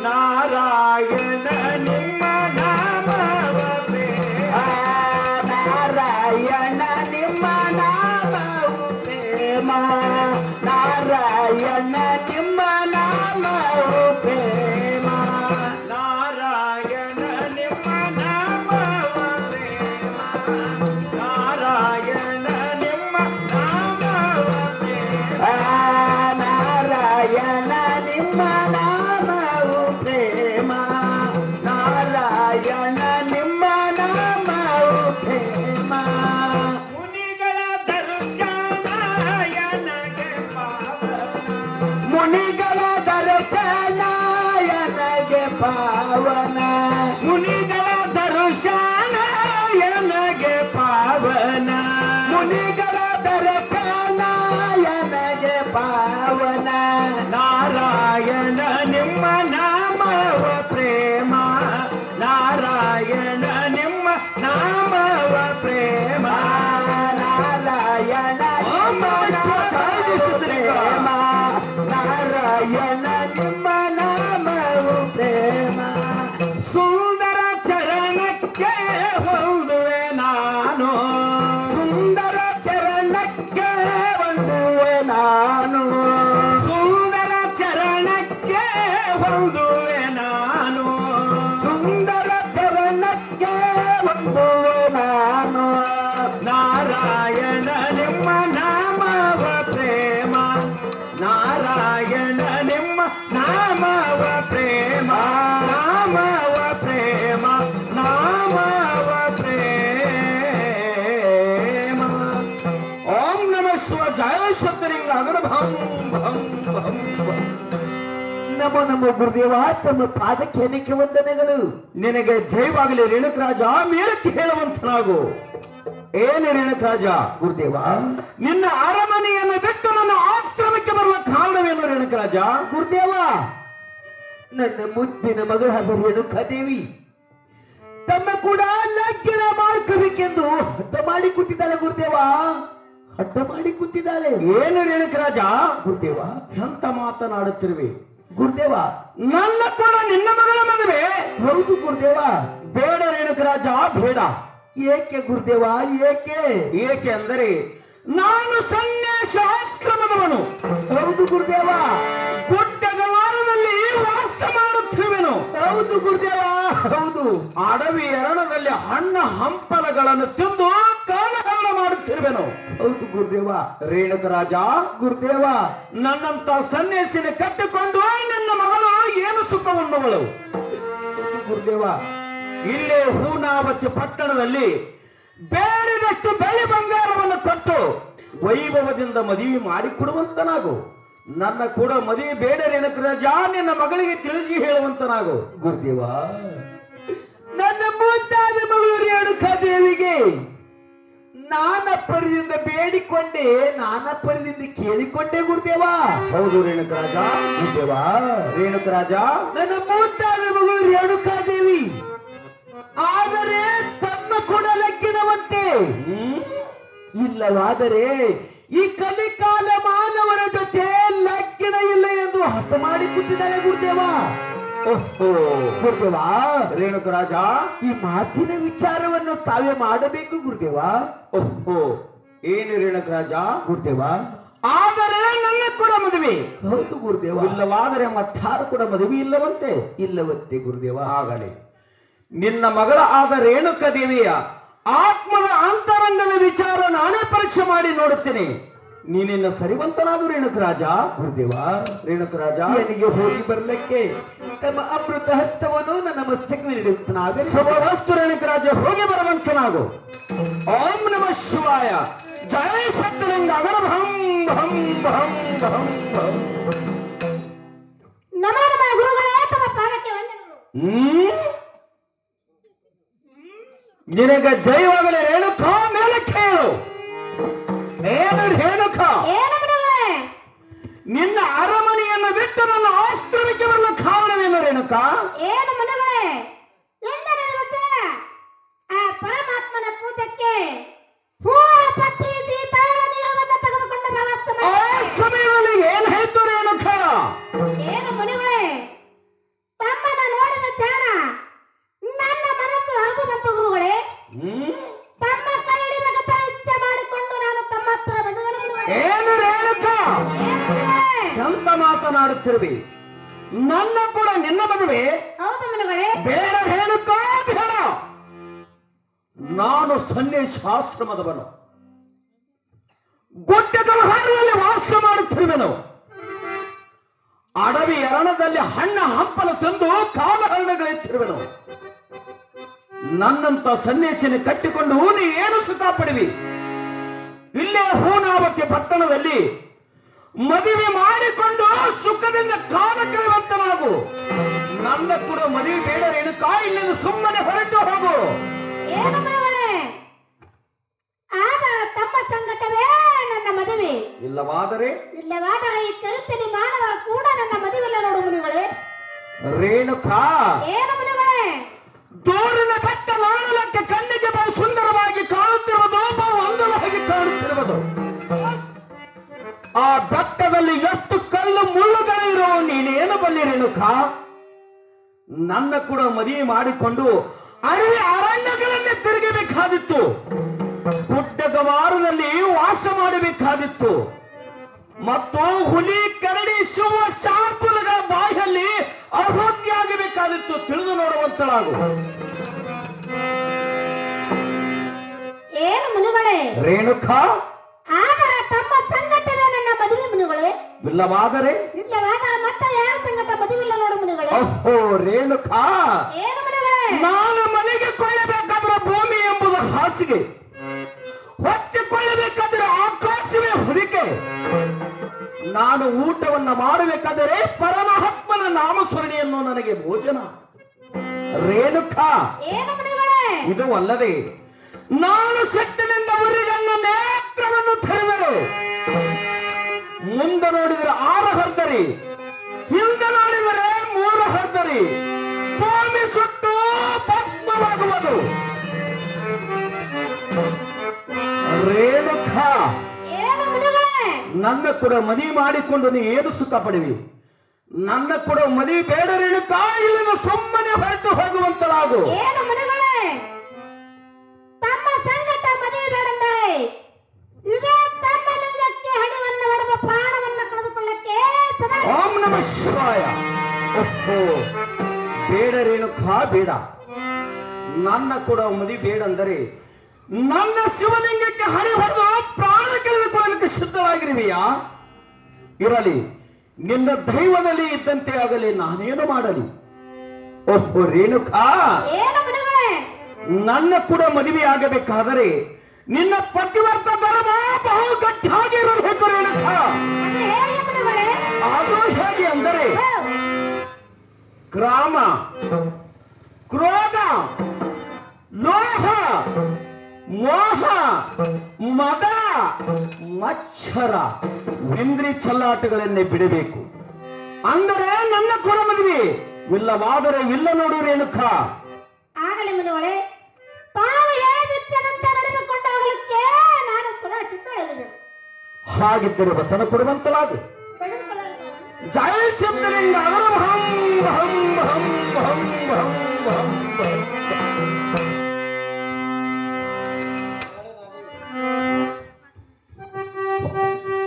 ನಾರಾಯಣ ನಿಮ್ಮ ನಾಮವ ಪ್ರೇಮ ನಾರಾಯಣ ನಿಮ್ಮ ನಾಮವು ಪ್ರೇಮ ನಾರಾಯಣ ನಿಮ್ಮ ನಾಮವು ಪ್ರೇಮ ನಾರಾಯಣ ನಿಮ್ಮ ನಾಮವ ಪ್ರೇಮ ನಾರಾಯಣ ನಿಮ್ಮ ನಾಮವ ಪ್ರೇಮ ನಾರಾಯಣ ನಿಮ್ಮ ನಾಮವು ಪ್ರೇಮ ನಾರಾಯಣ ನಿಮ್ಮ ನಾಮವು ಪ್ರೇಮ ಮುನಿಗಳ ದರ್ಶನಯನಗೆ ಮುನಿಗಳ ದರ್ಶನಯನಗೆ ಪಾವನ ಮುನಿಗಳ ದರ್ಶನಯನಗೆ ಪಾವನ ಮುನಿಗಳ ದರ್ಶನ ಪಾವನ ನಾರಾಯಣ ನಿಮ್ಮ ನಾಮವ ಪ್ರೇಮ ನಾರಾಯಣ ನಿಮ್ಮ ನಾಮವ ಪ್ರೇಮ ನಾರಾಯಣ ಪ್ರೇಮ ನಾರಾಯಣ ನಿಮ್ಮ ನಾಮವು ಪ್ರೇಮ ಸುಂದರ ಚರಣಕ್ಕೆ ಹೊಂದುವೆ ನಾನು ಸುಂದರ ಚರಣಕ್ಕೆ ಒಂದುವೆ ನಾನು ಸುಂದರ ಚರಣಕ್ಕೆ ಹೊಂದುವೆ ನಾನು ಸುಂದರ ಚರಣಕ್ಕೆ ಒಂದುವೆ ನಾನು ನಾರಾಯಣ ನಿಮ್ಮ ನಾಮವ ಪ್ರೇಮ ನಾರಾಯಣ ನಿಮ್ಮ ನಾಮವ ಪ್ರೇಮ ನಾಮವ ಪ್ರೇಮ ನಾಮವ ಪ್ರೇಮ ಓಂ ನಮಃ ಶಿವ ಜಯ ಶಬ್ದಲಿಂಗ ಅಗರ ಭಂ ಭಂ ಭಂ ಭಂ. ನಮೋ ನಮೋ ಗುರುದೇವ ತಮ್ಮ ಪಾದಕ್ಕೆ ಏನಕ್ಕೆ ವಂದನೆಗಳು ನಿನಗೆ ಜಯವಾಗಲಿ ರೇಣುಕರಾಜ ಮೇಲಕ್ಕೆ ಹೇಳುವಂತನಾಗು ಏನು ರೇಣುಕರಾಜ ಗುರುದೇವ ನಿನ್ನ ಅರಮನೆಯನ್ನು ಬಿಟ್ಟು ನನ್ನ ಆಶ್ರಮಕ್ಕೆ ಬರುವ ಕಾರಣವೇನು ರೇಣುಕರಾಜ ಗುರುದೇವ ನನ್ನ ಮುದ್ದಿನ ಮಗಳಾದ ರೇಣುಕಾದೇವಿ ತಮ್ಮ ಕೂಡ ಲಗ್ನ ಮಾಡ್ಕೋಬೇಕೆಂದು ಹಠ ಮಾಡಿ ಕೂತಿದ್ದಾಳೆ ಗುರುದೇವ ಹಠ ಮಾಡಿ ಕೂತಿದ್ದಾಳೆ ಏನು ರೇಣುಕರಾಜ ಗುರುದೇವ ಎಂತ ಮಾತನಾಡುತ್ತಿರುವೆ ಗುರುದೇವ ನನ್ನ ಕೂಡ ನಿನ್ನ ಮಗಳ ಮದುವೆ ಹೌದು ಗುರುದೇವ ಬೇಡ ರೇಣುಕರಾಜ ಬೇಡ ಏಕೆ ಗುರುದೇವ ಏಕೆ ಏಕೆ ಅಂದರೆ ನಾನು ಸನ್ಯಾಸಾಶ್ರಮದವನು ಹೌದು ಗುರುದೇವ ಗುಡ್ಡದ ವಾರದಲ್ಲಿ ವಾಸ ಮಾಡುತ್ತಿರುವೆನು ಹೌದು ಗುರುದೇವ ಹೌದು ಅಡವಿ ಅರಣದಲ್ಲಿ ಹಣ್ಣ ಹಂಪಲಗಳನ್ನು ತಿಂದು ಕಾಲಹರಣ ಮಾಡುತ್ತಿರುವೆನು ಹೌದು ಗುರುದೇವ ರೇಣುಕರಾಜ ಗುರುದೇವ ನನ್ನಂತ ಸನ್ಯಾಸಿನ ಕಟ್ಟಿಕೊಂಡು ನಿನ್ನ ಮಗಳು ಏನು ಸುಖವನ್ನುವಳು ಗುರುದೇವ ಇಲ್ಲೇ ಹೂನಾವತಿ ಪಟ್ಟಣದಲ್ಲಿ ಬೇಡಿದಷ್ಟು ಬೆಳ್ಳಿ ಬಂಗಾರವನ್ನು ಕೊಟ್ಟು ವೈಭವದಿಂದ ಮದುವೆ ಮಾಡಿಕೊಡುವಂತನಾಗು ನನ್ನ ಕೂಡ ಮದುವೆ ಬೇಡ ರೇಣುಕರಾಜ ನಿನ್ನ ಮಗಳಿಗೆ ತಿಳಿಸಿ ಹೇಳುವಂತನಾಗು ಗುರುದೇವ ನನ್ನ ಮುದ್ದಾದ ಮಗಳು ರೇಣುಕಾದೇವಿಗೆ ನಾನಪ್ಪರದಿಂದ ಬೇಡಿಕೊಂಡೆ ನಾನಪ್ಪರದಿಂದ ಕೇಳಿಕೊಂಡೆ ಗುರುದೇವ ಹೌದು ರೇಣುಕರಾಜ ಗುರುದೇವ ರೇಣುಕರಾಜ ನನ್ನ ಮುದ್ದಾದ ಮಗಳು ರೇಣುಕಾದೇವಿ ಆದರೆ ತಮ್ಮ ಕೂಡ ಲಗ್ನವಂತೆ ಇಲ್ಲವಾದರೆ ಈ ಕಲಿಕಾಲ ಮಾನವರ ಜೊತೆ ಲಗ್ನ ಇಲ್ಲ ಎಂದು ಹಠ ಮಾಡಿ ಕೂತಿದ್ದಾಳೆ ಗುರುದೇವ ಓಹೋ ಗುರುದೇವ ರೇಣುಕರಾಜ ಈ ಮಾತಿನ ವಿಚಾರವನ್ನು ತಾವೇ ಮಾಡಬೇಕು ಗುರುದೇವ ಓಹೋ ಏನು ರೇಣುಕರಾಜ ಗುರುದೇವ ಆದರೆ ನನ್ನ ಕೂಡ ಮದುವೆ ಹೌದು ಗುರುದೇವ ಇಲ್ಲವಾದರೆ ಮತ್ತಾರು ಕೂಡ ಮದುವೆ ಇಲ್ಲವಂತೆ ಇಲ್ಲವಂತೆ ಗುರುದೇವ ಆಗಲಿ ನಿನ್ನ ಮಗಳ ಆದ ರೇಣುಕಾ ದೇವಿಯ ಆತ್ಮದ ಅಂತರಂಗದ ವಿಚಾರ ನಾನೇ ಪರೀಕ್ಷೆ ಮಾಡಿ ನೋಡುತ್ತೇನೆ ನೀನಿನ್ನ ಸರಿವಂತನಾದ ರೇಣುಕರಾಜ ಗುರುದೇವ ರೇಣುಕರಾಜ ನನಗೆ ಹೋಗಿ ಬರ್ಲಿಕ್ಕೆ ತಮ್ಮ ಅಮೃತ ಹಸ್ತವನ್ನು ನನ್ನ ಮಸ್ತಕ್ಕೆ ನೀಡುತ್ತನಾಗಲಿ ಶುಭವಸ್ತು ರೇಣುಕರಾಜ ಹೋಗಿ ಬರುವಂತನಾಗು ಓಂ ನಮಃ ಶಿವಾಯ ಜಯ ಸತ್ಯಲಿಂಗ ಅಗರ ಭಂ ಭಂ ಭಂ ಭಂ ಭಂ. ನಮೋ ನಮಃ ಗುರುಗಳೇ ತಮ್ಮ ಪಾದಕ್ಕೆ ವಂದನೆಗಳು. ನಿನಗೆ ಜಯವಾಗಲಿ ರೇಣುಕಾ ಮೇಲೆ ಕೇಳು ಏನು ರೇಣುಕಾ ಏನು ಗುರುಗಳೇ ನಿನ್ನ ಅರಮನೆಯನ್ನು ಬಿಟ್ಟು ನನ್ನ ಆಶ್ರಮಕ್ಕೆ ಬರುವ ಕಾರಣವೇನು ರೇಣುಕಾ ಏನು ಮನೆಗಳೇ ಎಂದರೆ ದಿವಸ ಆ ಪರಮಾತ್ಮನ ಪೂಜಕ್ಕೆ ಹೂವ ಪತ್ರಿ ಸೀತಾಳ ನೀರವನ್ನು ತೆಗೆದುಕೊಂಡ ಆ ಸಮಯದಲ್ಲಿ ಏನಾಯ್ತು ರೇಣುಕಾ ಏನು ಮನೆಗಳೇ ತಮ್ಮನ್ನ ನೋಡಿದ ಚಾಣ ನನ್ನ ಮನಸ್ಸು ಹರಿದು ಬಂತು ಗುರುಗಳೇ ತಮ್ಮ ಕೈ ಹಿಡಿದ ಇಚ್ಛೆ ಮಾಡಿಕೊಂಡು ನಾನು ತಮ್ಮ ಹತ್ರ ಬಂದದನು ಗುರುಗಳೇ. ಏನು ರೇಣುಕಾ ಏನು ಗುರುಗಳೇ? ಎಂತ ಮಾತನಾಡುತ್ತಿರುವಿ ನನ್ನ ಕೂಡ ನಿನ್ನ ಮದುವೆ ಹೌದು ಮನೆಗಳೇ ಬೇಡ ರೇಣುಕಾ ಬೇಡ ನಾನು ಸನ್ಯಾಸಾಶ್ರಮದವನು ಗುಡ್ಡದ ಹಾರಲ್ಲಿ ವಾಸ ಮಾಡುತ್ತಿರುವೆನು ಅಡವಿ ಅರಣದಲ್ಲಿ ಹಣ್ಣ ಹಂಪಲ ತಂದು ಕಾಲಹರಣಗಳೆತ್ತಿರುವೆನು ನನ್ನಂತ ಸನ್ಯಾಸಿನ ಕಟ್ಟಿಕೊಂಡು ನೀ ಏನು ಸುಖ ಪಡಿವಿ ಇಲ್ಲೇ ಹೂನಾವತಿ ಪಟ್ಟಣದಲ್ಲಿ ಮದುವೆ ಮಾಡಿಕೊಂಡು ಸುಖದಿಂದ ಕಾಲ ಕಳೆಯುವಂತನಾಗು ನನ್ನ ಕೂಡ ಮದುವೆ ಬೇಡ ರೇಣುಕಾ ಇಲ್ಲಿಂದ ಸುಮ್ಮನೆ ಹೊರಟು ಹೋಗು ಏನು ಮನೆಗಳೇ ಆಗ ತಮ್ಮ ಸಂಕಟವೇ ನನ್ನ ನನ್ನ ಮದುವೆ. ಇಲ್ಲವಾದರೆ ಈ ಕರುತ್ತಲಿ ಮಾನವ ಕೂಡ ನನ್ನ ಮದುವೆಲ್ಲ ನೋಡು ಮುನಿಗಳೇ. ರೇಣುಕಾ, ಏನು ಮುನಿಗಳೇ? ದೂರಿನ ಬೆಟ್ಟ ನೋಡಲಕ್ಕೆ ಕಣ್ಣಿಗೆ ಬಹು ಸುಂದರವಾಗಿ ಕಾಣುತ್ತಿರುವುದು, ಬಹು ಅಂದವಾಗಿ ಕಾಣುತ್ತಿರುವುದು. ಆ ಬೆಟ್ಟದಲ್ಲಿ ಎಷ್ಟು ಕಲ್ಲು ಮುಳ್ಳುಗಳಿರೋ ನೀನೇನು ಬಲ್ಲಿ ರೇಣುಕಾ? ನನ್ನ ಕೂಡ ಮದುವೆ ಮಾಡಿಕೊಂಡು ಅಡವಿ ಅರಣ್ಯಗಳನ್ನೇ ತಿರುಗಬೇಕಾದಿತ್ತು, ಗುಡ್ಡಗವಾರದಲ್ಲಿ ವಾಸ ಮಾಡಬೇಕಾದಿತ್ತು, ಮತ್ತು ಹುಲಿ ಕರಡಿ ಶಿವ ಶಾರ್ಪುಲಗಳ ಬಾಯಲ್ಲಿ ಅಹೋದ್ಯಾಗಬೇಕಾದಿತ್ತು. ತಿಳಿದು ನೋಡುವಂತಳಾಗು. ಏನು ಮುನಿಗಳೇ? ರೇಣುಕಾ, ಆದರೆ ತಮ್ಮ ಸಂಗಟನೆ ನನ್ನ ಮದುವೆ ಮುನಿಗಳೇ. ಇಲ್ಲವಾದರೆ ಮತ್ತೆ ಯಾರ ಸಂಗಟ ಮದುವಿಲ್ಲ ನೋಡು ಮುನಿಗಳೇ. ಓಹೋ ರೇಣುಕಾ, ಏನು ಮುನಿಗಳೇ? ನಾನು ಮನೆಗೆ ಕೊಳ್ಳಬೇಕಾದ್ರೆ ಭೂಮಿ ಎಂಬುದು ಹಾಸಿಗೆ, ಹೊಚ್ಚಿಕೊಳ್ಳಬೇಕಾದರೆ ಆಕಾಶವೇ ಹೊದಿಕೆ, ನಾನು ಊಟವನ್ನ ಮಾಡಬೇಕಾದರೆ ಪರಮಾತ್ಮನ ನಾಮಸ್ಮರಣೆಯನ್ನು ನನಗೆ ಭೋಜನ. ರೇಣುಕಾ, ಏನು ಮುನಿಗಳೇ? ಇದು ಅಲ್ಲದೆ ನಾನು ಸೆಟ್ಟಿನಿಂದ ಉರಿಗನ್ನ ನೇತ್ರವನ್ನು ತೆರೆದರು, ಮುಂದೆ ನೋಡಿದರೆ 6 ಹರ್ದರಿ, ಹಿಂದೆ ನೋಡಿದರೆ 3 ಹರ್ದರಿ, ಭೂಮಿ ಸುಟ್ಟು ಭಸ್ಮವಾಗುವುದು. ರೇಣುಕಾ, ಏನು ಮುನಿಗಳೇ? ನನ್ನ ಕೂಡ ಮದುವೆ ಮಾಡಿಕೊಂಡು ನೀ ಏನು ಸುಖ ಪಡಿವಿ? ನನ್ನ ಕೂಡ ಮದುವೆ ಬೇಡ ರೇಣುಕಾ, ಇಲ್ಲಿನ ಸುಮ್ಮನೆ ಹೊರಟು ಹೋಗುವಂತಳಾಗು. ಏನು ಮುನಿಗಳೇ? ತಮ್ಮ ಸಂಗಟ ಮದುವೆ ಬೇಡಂದರೆ ಇದೇ ತಮ್ಮ ಲಿಂಗಕ್ಕೆ ಹಣಿವನ್ನು ಹೊಡೆದ ಪ್ರಾಣವನ್ನು ಕಳೆದುಕೊಳ್ಳಕ್ಕೆ ಸದಾ. ಓಂ ನಮಃ ಶಿವಾಯ. ಓಹೋ, ಬೇಡ ರೇಣುಕಾ, ಬೇಡ. ನನ್ನ ಕೂಡ ಮದುವೆ ಬೇಡಂದರೆ ನನ್ನ ಶಿವಲಿಂಗಕ್ಕೆ ಹಣೆ ಹೊಡೆದು ಪ್ರಾಣ ಕಳೆದುಕೊಳ್ಳಲಿಕ್ಕೆ ಸಿದ್ಧವಾಗಿರುವೆಯಾ? ಇರಲಿ, ನಿನ್ನ ದೈವದಲ್ಲಿ ಇದ್ದಂತೆ ಆಗಲಿ, ನಾನೇನು ಮಾಡಲಿ? ಓಹೋ ರೇಣುಕಾ, ಏನು ಮುನಿಗಳೇ? ನನ್ನ ಕೂಡ ಮದುವೆ ಆಗಬೇಕಾದರೆ ನಿನ್ನ ಪತಿವರ್ತ ಧರ್ಮ ಬಹು ಗಟ್ಟಿಯಾಗಿ ಇರಬೇಕು ರೇಣುಕಾ. ಅದು ಹೇಗೆ ಮುನಿಗಳೇ? ಅದು ಹೇಗೆ ಅಂದರೆ ಗ್ರಾಮ, ಕ್ರೋಧ, ಲೋಹ, ಮೋಹ, ಮದ, ಮಚ್ಚರ, ಇಂದ್ರಿ ಚಲ್ಲಾಟಗಳನ್ನೇ ಬಿಡಬೇಕು. ಅಂದರೆ ನನ್ನ ಕೂಡ ಮದುವೆ, ಇಲ್ಲವಾದರೆ ಇಲ್ಲ ನೋಡು ರೇಣುಕಾ. ಆಗಲಿ ಮುನಿಗಳೇ, ತಾವು ಹೇಳಿದಂತೆ ನಡೆದುಕೊಂಡು ಹೋಗಲಿಕ್ಕೆ ನಾನು ಸದಾ ಸಿದ್ಧಳಿರುವೆ. ಹಾಗಿದ್ದರೆ ವಚನ ಕೊಡುವಂತಲಾಗು. ಜಯ ಸಿದ್ಧಲಿಂಗ ಹಂ ಹಂ ಹಂ ಹಂ ಹಂ ಹಂ ಹಂ.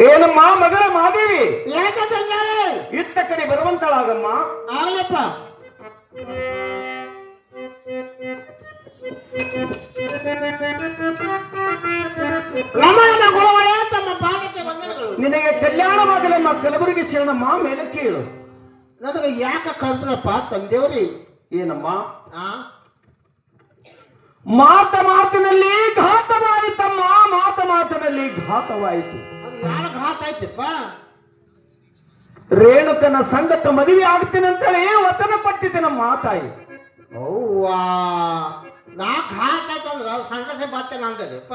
ಏನಮ್ಮ ಮಗಳ ಮಾದೇವಿ, ಯಾಕೆ ತಂಗಾರೆ? ಇತ್ತ ಕಡೆ ಬರುವಂತಳಾಗಮ್ಮ. ಆಗಲಪ್ಪ. ರಮಣನ ಗುರುಗಳೇ, ತಮ್ಮ ಪಾದಕ್ಕೆ ವಂದನೆಗಳು. ನಿನಗೆ ಕಲ್ಯಾಣವಾಗಲಮ್ಮ. ಕಲಬುರಗಿ ಶರಣಮ್ಮ, ಮೇಲೆ ಕೇಳು. ನನಗೆ ಯಾಕೆ ಕಲ್ತ್ರಪ್ಪ ತಂದೇವ್ರಿ? ಏನಮ್ಮ? ಆ ಮಾತಿನಲ್ಲಿ ಘಾತವಾಯಿತಮ್ಮ, ಮಾತಿನಲ್ಲಿ ಘಾತವಾಯಿತು. ಅದು ಯಾರ ಘಾತ ಆಯ್ತಪ್ಪ? ರೇಣುಕನ ಸಂಗಟ ಮದುವೆ ಆಗ್ತೀನಂತೇಳಿ ವಚನ ಪಟ್ಟಿದ್ದೆ ನಮ್ಮ ತಾಯಿ. ಅವ್ವಾ, ನಾ ಘಾತ ಆಯ್ತಂದ್ರ ಸಂಡಸೆ ಬರ್ತೇನೆ ಅಂದಪ್ಪ.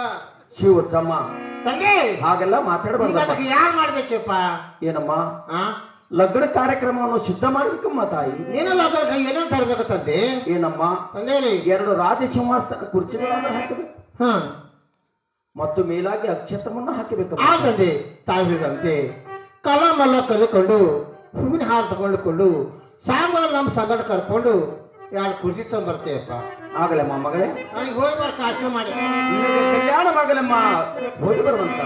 ಶಿವಚಮ್ಮ, ತಂಗಿ ಹಾಗೆಲ್ಲ ಮಾತಾಡಬಾರ್ದು. ಅದಕ್ಕೆ ಯಾರು ಮಾಡ್ಬೇಕಪ್ಪ? ಏನಮ್ಮ? ಆ ಲಗ್ನ ಕಾರ್ಯಕ್ರಮವನ್ನು ಸಿದ್ಧ ಮಾಡ್ಬೇಕಮ್ಮ ತಾಯಿ. ನೀನು ಲಗ್ನಕ್ಕೆ ಏನೇನು ತರಬೇಕು ತಂದೆ? ಏನಮ್ಮ? ತಂದೇರಿ 2 ರಾಜಸಿಂಹಾಸನ ಕುರ್ಚಿಗಳನ್ನು ಹಾಕಬೇಕು, ಹಾ, ಮತ್ತು ಮೇಲಾಗಿ ಅಕ್ಷತ್ರವನ್ನು ಹಾಕಬೇಕು. ಆ ತಂದೆ ತಾಯಿದಂತೆ ಕಲಮಲ್ಲ ಕಲಿಕೊಂಡು ಹೂವಿನ ಹಾಲು ತಗೊಂಡುಕೊಂಡು ಸಾಂಬಾರು ನಮ್ಮ ಸಂಗಡ ಕರ್ಕೊಂಡು 2 ಕುರ್ಚಿ ತಗೊಂಡ್ಬರ್ತೇವಪ್ಪ. ಆಗಲಮ್ಮ ಮಗಳೇ, ನನಗೆ ಹೋಗಿ ಬರ್ಕ ಆಚರಣೆ ಮಾಡಿ. ನಿನಗೆ ಕಲ್ಯಾಣವಾಗಲಮ್ಮ, ಹೋಗಿ ಬರುವಂತ.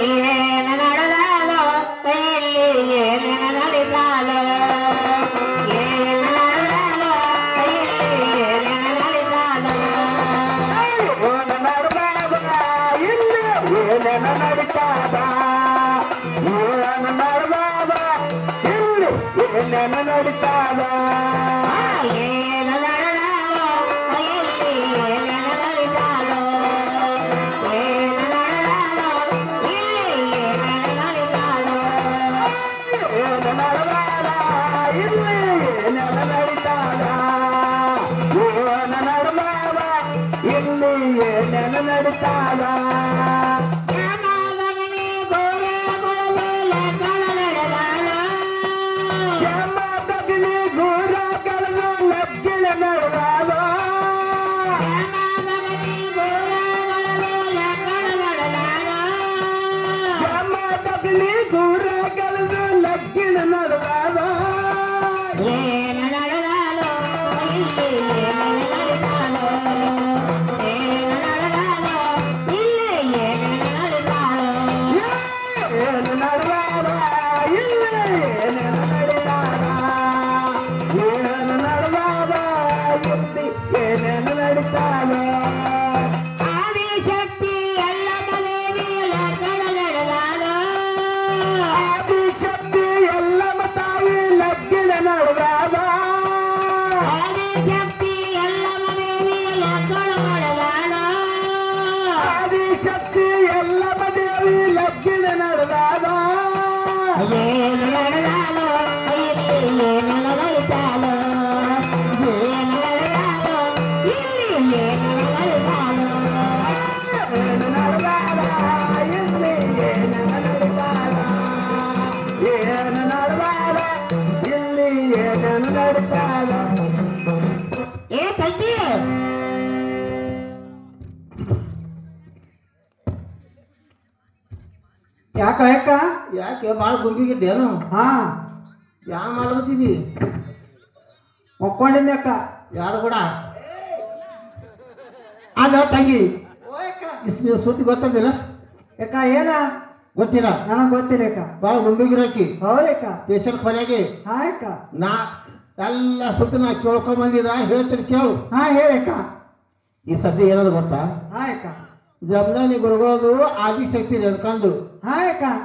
ಏನ ನಡೆದಾಲೋ ಕೈಯಲ್ಲಿ ಏನೇನ ನಡೆದಾಲೋ, ಏನ ನಡೆದಾಲೋ ಕೈಯಲ್ಲಿ ಏನೇನ ನಡೆದಾಲೋ. ಏನೇನ ನಡೀತಾದ, ಏನ ನಡೆದಾದ, ಇಲ್ಲಿ ಏನೇನ ನಡೀತಾದ. ಏನ ನಡೆದಾಲೋ ಕೈಯಲ್ಲಿ ಏನೇನ ನಡೆದಾಲೋ, ಏನ ನಡೆದಾಲೋ ಇಲ್ಲಿ ಏನೇನ ನಡೆದಾಲೋ. ಏನ ನಡೆದಾದ, ಯಾಕ ಯಾಕ ಯಾಕೆ ಭಾಳ ಗುಂಪಿಗಿದ್ದೇನು? ಹಾ, ಯಾ ಮಾಡ್ಕೊತೀವಿ? ಒಪ್ಕೊಂಡಿದ್ದೆ ಅಕ್ಕ. ಯಾರು ಕೂಡ ಅಲ್ಲ ತಂಗಿ, ಸುದ್ದಿ ಗೊತ್ತಂದಿಲ್ಲ ಯಾಕ? ಏನ ಗೊತ್ತಿಲ್ಲ? ನನಗೆ ಗೊತ್ತಿಲ್ಲ ಅಕ್ಕ. ಭಾಳ ಗುಂಪಿಗಿರಾಕಿ. ಹೌದಕ್ಕ. ಪೇಷಂಟ್ ಕೊನೆಗೆ. ಹಾ ಅಕ್ಕ. ನಾ ಎಲ್ಲ ಸುತ್ತ ನಾ ಕೇಳ್ಕೊಂಡ್ ಬಂದಿದ, ಹೇಳ್ತೀನಿ ಕೇಳು. ಹಾ ಹೇಳಕ್ಕ. ಈ ಸದ್ಯ ಏನಾದ್ರು ಗೊತ್ತಾ? ಹಾ ಅಕ್ಕ. ಜಮದಾನಿ ಗುರುಗಳದು ಆದಿಶಕ್ತಿ ಎದ್ಕೊಂಡು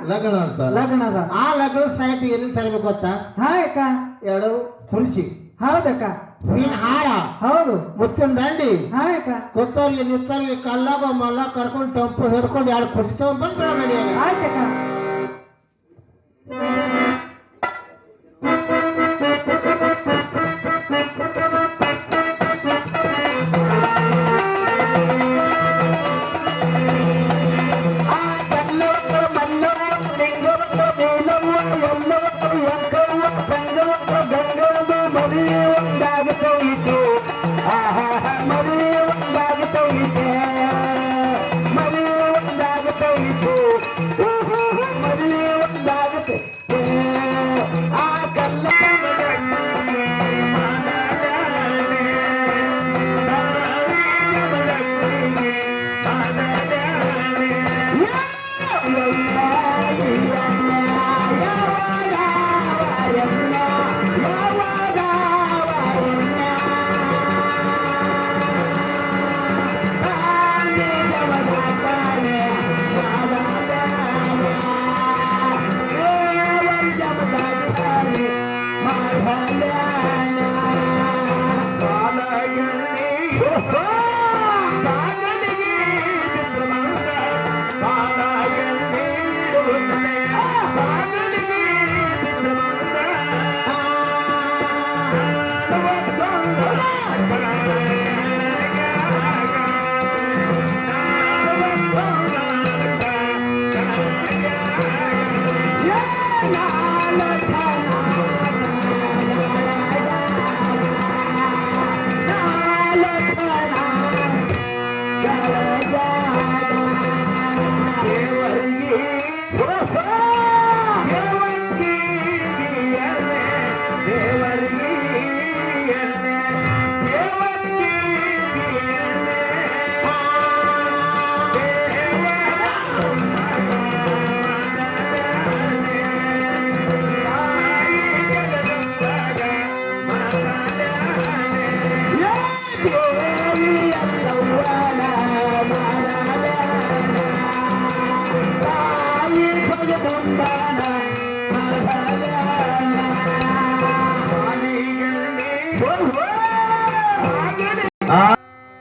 ಲಗ್ನ ಅಂತ ಲಗ್ನ ಅದ. ಆ ಲಗ್ನ ಸಾಹಿತ್ಯ ಏನೇನು ತರಬೇಕು ಗೊತ್ತಾ? ಹಾ ಅಕ್ಕ. 2 ಕುರ್ಚಿ. ಹೌದಕ್ಕ. ಮೀನ್ ಹಾರ. ಹೌದು. ಮುತ್ತಿನ ದಂಡಿ. ಹಾ ಅಕ್ಕ. ಕೊತ್ತಲ್ಲಿ ನಿತ್ತಲ್ಲಿ ಕಲ್ಲಾಗ ಮಲ್ಲ ಕರ್ಕೊಂಡು ಟಂಪು ಹಿಡ್ಕೊಂಡು 2 ಕುರ್ಚಿ ತಗೊಂಡ್ ಬಂದ್ಬಿಡ ಮನೆ. ಆಯ್ತಕ್ಕ.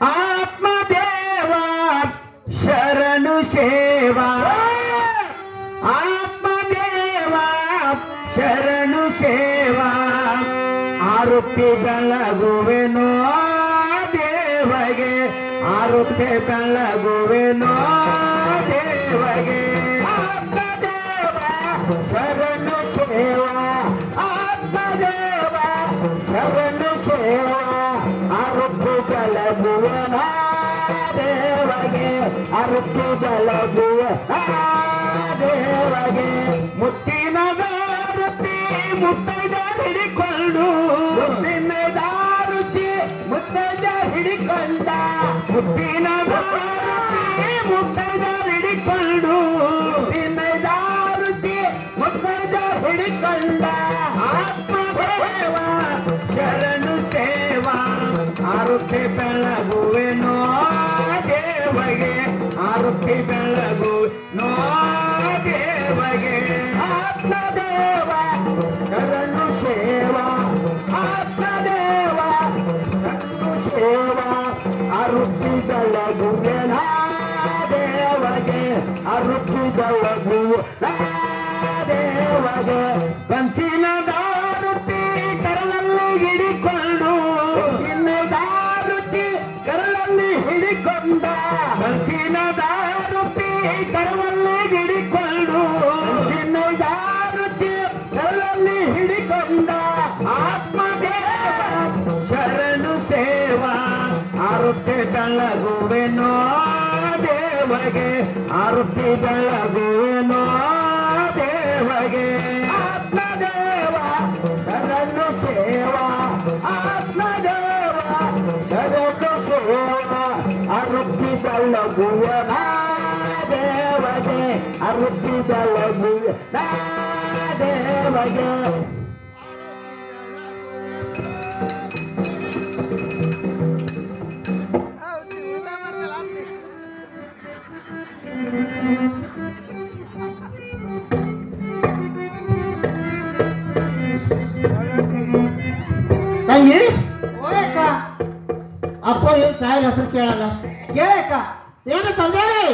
ಆತ್ಮದೇವ ಶರಣು ಸೇವಾ, ಆತ್ಮದೇವ ಶರಣು ಸೇವಾ, ಆರುತಿ ಬೆಳಗುವೆನೋ ದೇವಗೆ, ಆರುತಿ ಬೆಳಗುವೆನೋ ದೇವಗೆ. ಆತ್ಮದೇವ ಶರಣು ಸೇವಾ, ಆತ್ಮದೇವ ಶರಣು ಸೇವಾ, ಆರುತಿ ಬೆಳಗುವನ ದೇವಗೆ, ಆರುತಿ ಬೆಳಗುವ ದೇವಗೆ. ಮುತ್ತಿನ ದಾರುತಿ ಮುತ್ತೈದ ಹಿಡಿಕೊಂಡು, ಮುತ್ತಿನ ದಾರುತಿ ಮುತ್ತಿನ ಮುತ್ತೈದ ಹಿಡಿಕೊಂಡು ತಿನ್ನೈದಾರುತಿ ಮುತ್ತೈದ ಹಿಡಿಕೊಂಡ ಆತ್ಮದೇವ ಶರಣು ಸೇವಾ ಆರುತಿ ಬೆಳಗುವೆನೋ ದೇವಗೆ ಆರುತಿ ಬೆಳಗುವೆನೋ ದೇವಗೆ ಆತ್ಮದೇವ ಶರಣು ಸೇವಾ ಆತ್ಮದೇವ ಶರಣು ಸೇವಾ ಅರುತಿ ಬೆಳಗುವೆನ ದೇವಗೆ ಅರುತಿ ಬೆಳಗು ದೇವಗೆ ಕಂಚಿನ ದಾರುತಿ ಕರಳಲ್ಲಿ ಹಿಡಿಕೊಂಡು ಇನ್ನದಾರುತಿ ಕರಳಲ್ಲಿ ಹಿಡಿಕೊಂಡ ಕಂಚಿನ ದಾರುತಿ ಕರಳಲ್ಲಿ ಹಿಡಿಕೊಂಡು ಇನ್ನದಾರುತಿ ಕರಳಲ್ಲಿ ಹಿಡಿಕೊಂಡ ಆತ್ಮದೇವ ಶರಣು ಸೇವಾ ಆರುತಿ ಬೆಳಗುವೆನೋ ದೇವಗೆ ಆರುತಿ ಬೆಳಗುವೆನೋ ದೇವಗೆ ಆತ್ಮದೇವ ಶರಣು ಸೇವಾ ಆತ್ಮದೇವ ಶರಣು ಸೇವಾ ಅರುತಿ ಬೆಳಗುವನ ದೇವಗೆ ಅರುತಿ ಬೆಳಗುವನ ದೇವಗೆ ಊಟ ಮಾಡ್ತಲ್ಲ ಆರ್ತಿ. ತಂಗಿ ಅಪ್ಪ ಏನು ತಾಯಿ ಹೆಸರು ಕೇಳಲ್ಲ ಕೇಳಕ್ಕ ಏನು ತಂದೇರಿ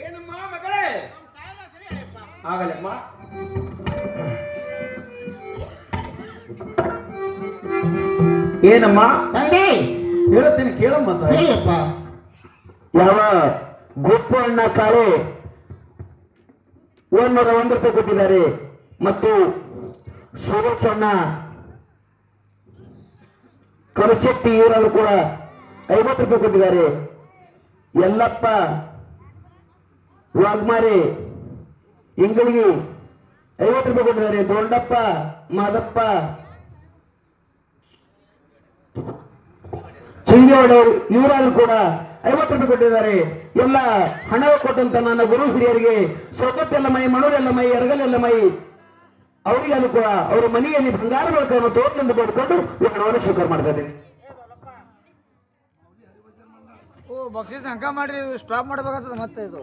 ಏನಮ್ಮ ಮಗಳೇ ಆಗಲ್ಲಮ್ಮ ಏನಮ್ಮ ತಂದೆ ಹೇಳ್ತೇನೆ ಕೇಳಮ್ಮ ತಾಯಿ. ಹೇಳಿಯಪ್ಪ ಯಾವ ಗುಪ್ಪು ಅಣ್ಣ ಕಾಳೆ 101 ರೂಪಾಯಿ ಕೊಟ್ಟಿದ್ದಾರೆ ಮತ್ತು ಸುರೇಶ್ ಅಣ್ಣ ಕರಶೆಟ್ಟಿ ಇವರನ್ನು ಕೂಡ 50 ರೂಪಾಯಿ ಕೊಟ್ಟಿದ್ದಾರೆ. ಯಲ್ಲಪ್ಪ ವಾಗ್ಮಾರಿ ಇಂಗಳಿಗೆ 50 ರೂಪಾಯಿ ಕೊಟ್ಟಿದ್ದಾರೆ. ದೊಡ್ಡಪ್ಪ ಮಾದಪ್ಪ ಚಿಂಗೇವಾಡವರು ಇವರಾದ್ರು ಕೂಡ 50 ರೂಪಾಯಿ ಕೊಟ್ಟಿದ್ದಾರೆ. ಎಲ್ಲ ಹಣ ಕೊಟ್ಟಂತ ನನ್ನ ಗುರು ಹಿರಿಯರಿಗೆ ಸೊಗತ್ತೆಲ್ಲಮೈ ಮಣೂರೆಲ್ಲಮೈ ಎರಗಲೆಲ್ಲಮೈ ಅವರಿಗೆ ಅದು ಕೂಡ ಅವರ ಮನೆಯಲ್ಲಿ ಬಂಗಾರ ಬೆಳಕನ್ನು ತೋಟದಿಂದ ಪಡ್ಕೊಂಡು ಹಣವನ್ನು ಸ್ವೀಕಾರ ಮಾಡ್ತಾ ಇದ್ದೀನಿ. ಓ ಬಕ್ಷೀಸ್ ಅಂಕ ಮಾಡ್ರಿ ಸ್ಟಾಪ್ ಮಾಡ್ಬೇಕಾಗ್ತದ ಮತ್ತೆ ಇದು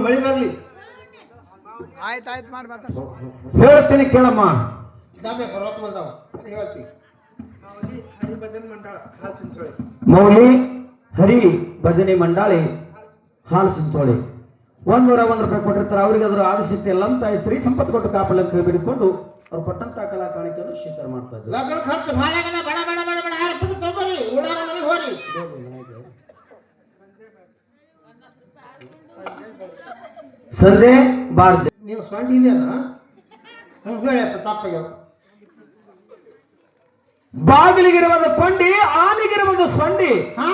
ಮಳಿ ಬರ್ಲಿ ಆಯ್ತು ಮಾಡಿ ಮಾತಾಡ. ಹೇಳ್ತೀನಿ ಕೇಳಮ್ಮ. ಹೇಳ್ತಿ ಮೌಲಿ ಹರಿ ಭಜನೆ ಮಂಡಳಿ ಹಾಲು ಚಿಂಚೋಳಿ 101 ರೂಪಾಯಿ ಕೊಟ್ಟಿರ್ತಾರೆ. ಅವರಿಗೆ ಅದರ ಆದಿಶಕ್ತಿ ಎಲ್ಲ ತಾಯಿ ಸ್ತ್ರೀ ಸಂಪತ್ತು ಕೊಟ್ಟು ಕಾಪಲ್ ಅಂತ ಬಿಡಿಕೊಂಡು ಅವ್ರು ಪಟ್ಟಂತ ಕಲಾ ಕಾಣಿಕೆಯನ್ನು ಸ್ವೀಕಾರ ಮಾಡ್ತಾ ಇದ್ದಾರೆ. ಲಗ್ನ ಖರ್ಚು ಭಾಳಗನ ಬಡ ಬಡ ಬಡ ಬಡ 6 ರೂಪಾಯಿ ತಗೋರಿ ಉಡಾರ ಮನೆಗೆ ಹೋರಿ ಸಂಜೆ ಬಾರ್ಜೆ ನೀವು ಸೊಂಡಿ ಇದೆಯಲ್ಲ ಹಂಗೆ ಹೇಳಪ್ಪ ತಪ್ಪಾಗ್ಯಾವ ಬಾಗಿಲಿಗಿರುವುದು ಕೊಂಡಿ ಆನೆಗಿರುವುದು ಸೊಂಡಿ ಹಾ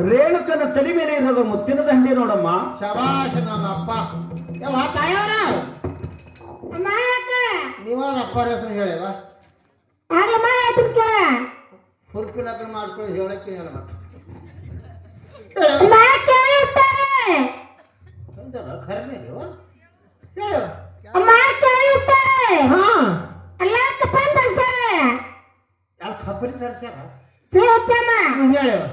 ರೇಣುಕನ ತಲೆ ಮೇಲೆ ಇರೋದು ಮುತ್ತಿನ ದಂಡಿ ನೋಡಮ್ಮ. ಶಬಾಷ್ ನನ್ನ ಅಪ್ಪ ಯಾವ ತಾಯವರ ನೀವ ಅಪ್ಪ ಹೆಸರು ಹೇಳಿವ ಹುರುಪಿ ಲಗ್ನ ಮಾಡ್ಕೊಂಡು ಹೇಳಕ್ಕೆ ಹೇಳ ಖರೀ ಹಾ ಯಾರು ಖಬರಿ ತರ್ಸ್ಯಾರ ಹೇಳವ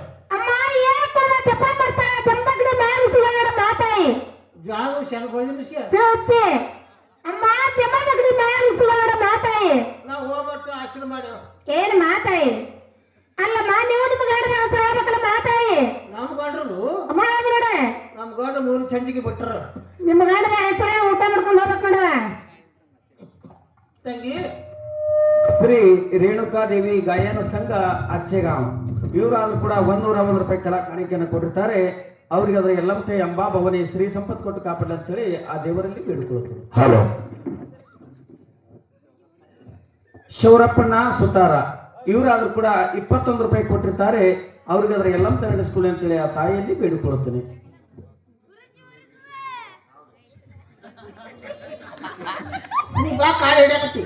ಜಾಗ ಶನಗೋದಿನ ನಾವು ಹೋಗ್ಬರ್ತೀವಿ ಆಚರಣೆ ಮಾಡ್ಯಾವ ಏನ್ ಮಾತಾಯಿ ಅಲ್ಲಮ್ಮ ನೀವು ನಿಮ್ಮ ಗಾಡಿ ಅವಸರ ಆಗ್ಬೇಕಲ್ಲ ಮಾತಾಯಿ ನಮ್ಮ ಗಂಡ್ರು ಅಮ್ಮ ನೋಡ ನಮ್ಮ ಗಂಡು 3 ಸಂಜಿಗೆ ಬಿಟ್ರ ನಿಮ್ಮ ಗಾಡಿ ಹೆಸರೇ ಊಟ ಮಾಡ್ಕೊಂಡು ಹೋಗ್ಬೇಕು ನೋಡ ತಂಗಿ ಶ್ರೀ ರೇಣುಕಾದೇವಿ ಗಾಯನ ಸಂಘ ಅಚ್ಚೆಗಾಂವ್ ಇವರಾದ್ರೂ ಕೂಡ 101 ರೂಪಾಯಿ ಕಲಾ ಕಾಣಿಕೆಯನ್ನು ಕೊಟ್ಟಿರ್ತಾರೆ. ಅವರಿಗೆ ಅದರ ಎಲ್ಲಂತೆ ಎಂಬಾ ಭವನಿ ಸ್ತ್ರೀ ಸಂಪತ್ತು ಕೊಟ್ಟು ಕಾಪಾಡಲಿ ಅಂತ ಹೇಳಿ ಆ ದೇವರಲ್ಲಿ ಬೇಡಿಕೊಳ್ಳುತ್ತಾರೆ. ಹಲೋ ಶಿವರಪ್ಪಣ್ಣ ಸುತಾರ ಇವರಾದ್ರೂ ಕೂಡ 21 ರೂಪಾಯಿ ಕೊಟ್ಟಿರ್ತಾರೆ. ಅವ್ರಿಗೆ ಅದರ ಎಲ್ಲಂತೆ ನಡೆಸ್ಕೊಳ್ಳಿ ಅಂತೇಳಿ ಆ ತಾಯಿಯಲ್ಲಿ ಬೇಡಿಕೊಳ್ಳುತ್ತೇನೆ. ನೀ ಬಾ ಕಾಲ ಹಿಡಿಯಕತ್ತಿ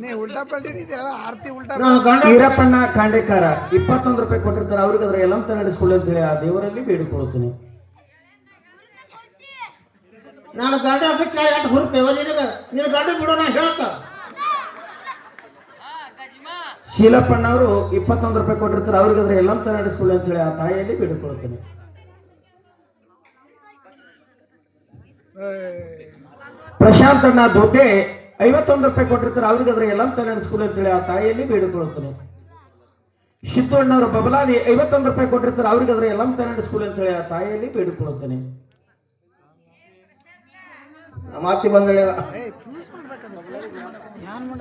ನೀ ಉಲ್ಟಾ ಪಲ್ಟಿ ಇದೆಯಲ್ಲ ಆರ್ತಿ ಉಲ್ಟಾ ನಾನು ಗಂಡ ಈರಪ್ಪಣ್ಣ ಖಾಂಡೇಕಾರ 21 ರೂಪಾಯಿ ಕೊಟ್ಟಿರ್ತಾರೆ ಅವ್ರಿಗೆ ಅದರ ಎಲ್ಲಂತ ನಡೆಸ್ಕೊಳ್ಳಿ ಅಂತ ಹೇಳಿ ಆ ದೇವರಲ್ಲಿ ಬೇಡಿಕೊಳ್ಳುತ್ತೇನೆ. ನಾನು ಗಂಡ ಹಸಕ್ಕೆ ಎಷ್ಟು ಹುರುಪೇವ ನಿನ್ನ ಗಂಡ ಬಿಡೋ ನಾ ಹೇಳ್ತ. ಶೀಲಪ್ಪಣ್ಣ ಅವರು 21 ರೂಪಾಯಿ ಕೊಟ್ಟಿರ್ತಾರೆ ಅವ್ರಿಗೆ ಅದರ ಎಲ್ಲಂತ ನಡೆಸ್ಕೊಳ್ಳಿ ಅಂತ ಹೇಳಿ ಆ ತಾಯಿಯಲ್ಲಿ ಬೇಡಿಕೊಳ್ಳುತ್ತೇನೆ. ಪ್ರಶಾಂತ್ ಅಣ್ಣ ದೋತೆ 51 ರೂಪಾಯಿ ಕೊಟ್ಟಿರ್ತಾರೆ ಅವ್ರಿಗೆ ಅದರ ಎಲ್ಲಂತ ನಡೆಸ್ಕೊಳ್ಳಿ ಅಂತ ಹೇಳಿ ಆ ತಾಯಿಯಲ್ಲಿ ಬೇಡಿಕೊಳ್ಳುತ್ತೇನೆ. ಶಿದ್ದು ಅಣ್ಣವರು ಬಬಲಾದಿ 51 ರೂಪಾಯಿ ಕೊಟ್ಟಿರ್ತಾರೆ ಅವ್ರಿಗೆ ಅದರ ಎಲ್ಲಂತ ನಡೆಸ್ಕೊಳ್ಳಿ ಅಂತ ಹೇಳಿ ಆ ತಾಯಿಯಲ್ಲಿ ಬೇಡಿಕೊಳ್ಳುತ್ತೇನೆ. ಮಾತಿ ಬಂದಳೆ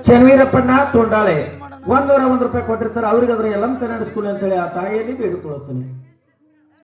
ಚನ್ವೀರಪ್ಪಣ್ಣ ತೊಂಡಾಳೆ 101 ರೂಪಾಯಿ ಕೊಟ್ಟಿರ್ತಾರೆ ಅವ್ರಿಗೆ ಅದರ ಎಲ್ಲಂತ ನಡೆಸ್ಕೊಳ್ಳಿ ಅಂತ ಹೇಳಿ ಆ ತಾಯಿಯಲ್ಲಿ ಬೇಡಿಕೊಳ್ಳುತ್ತೇನೆ.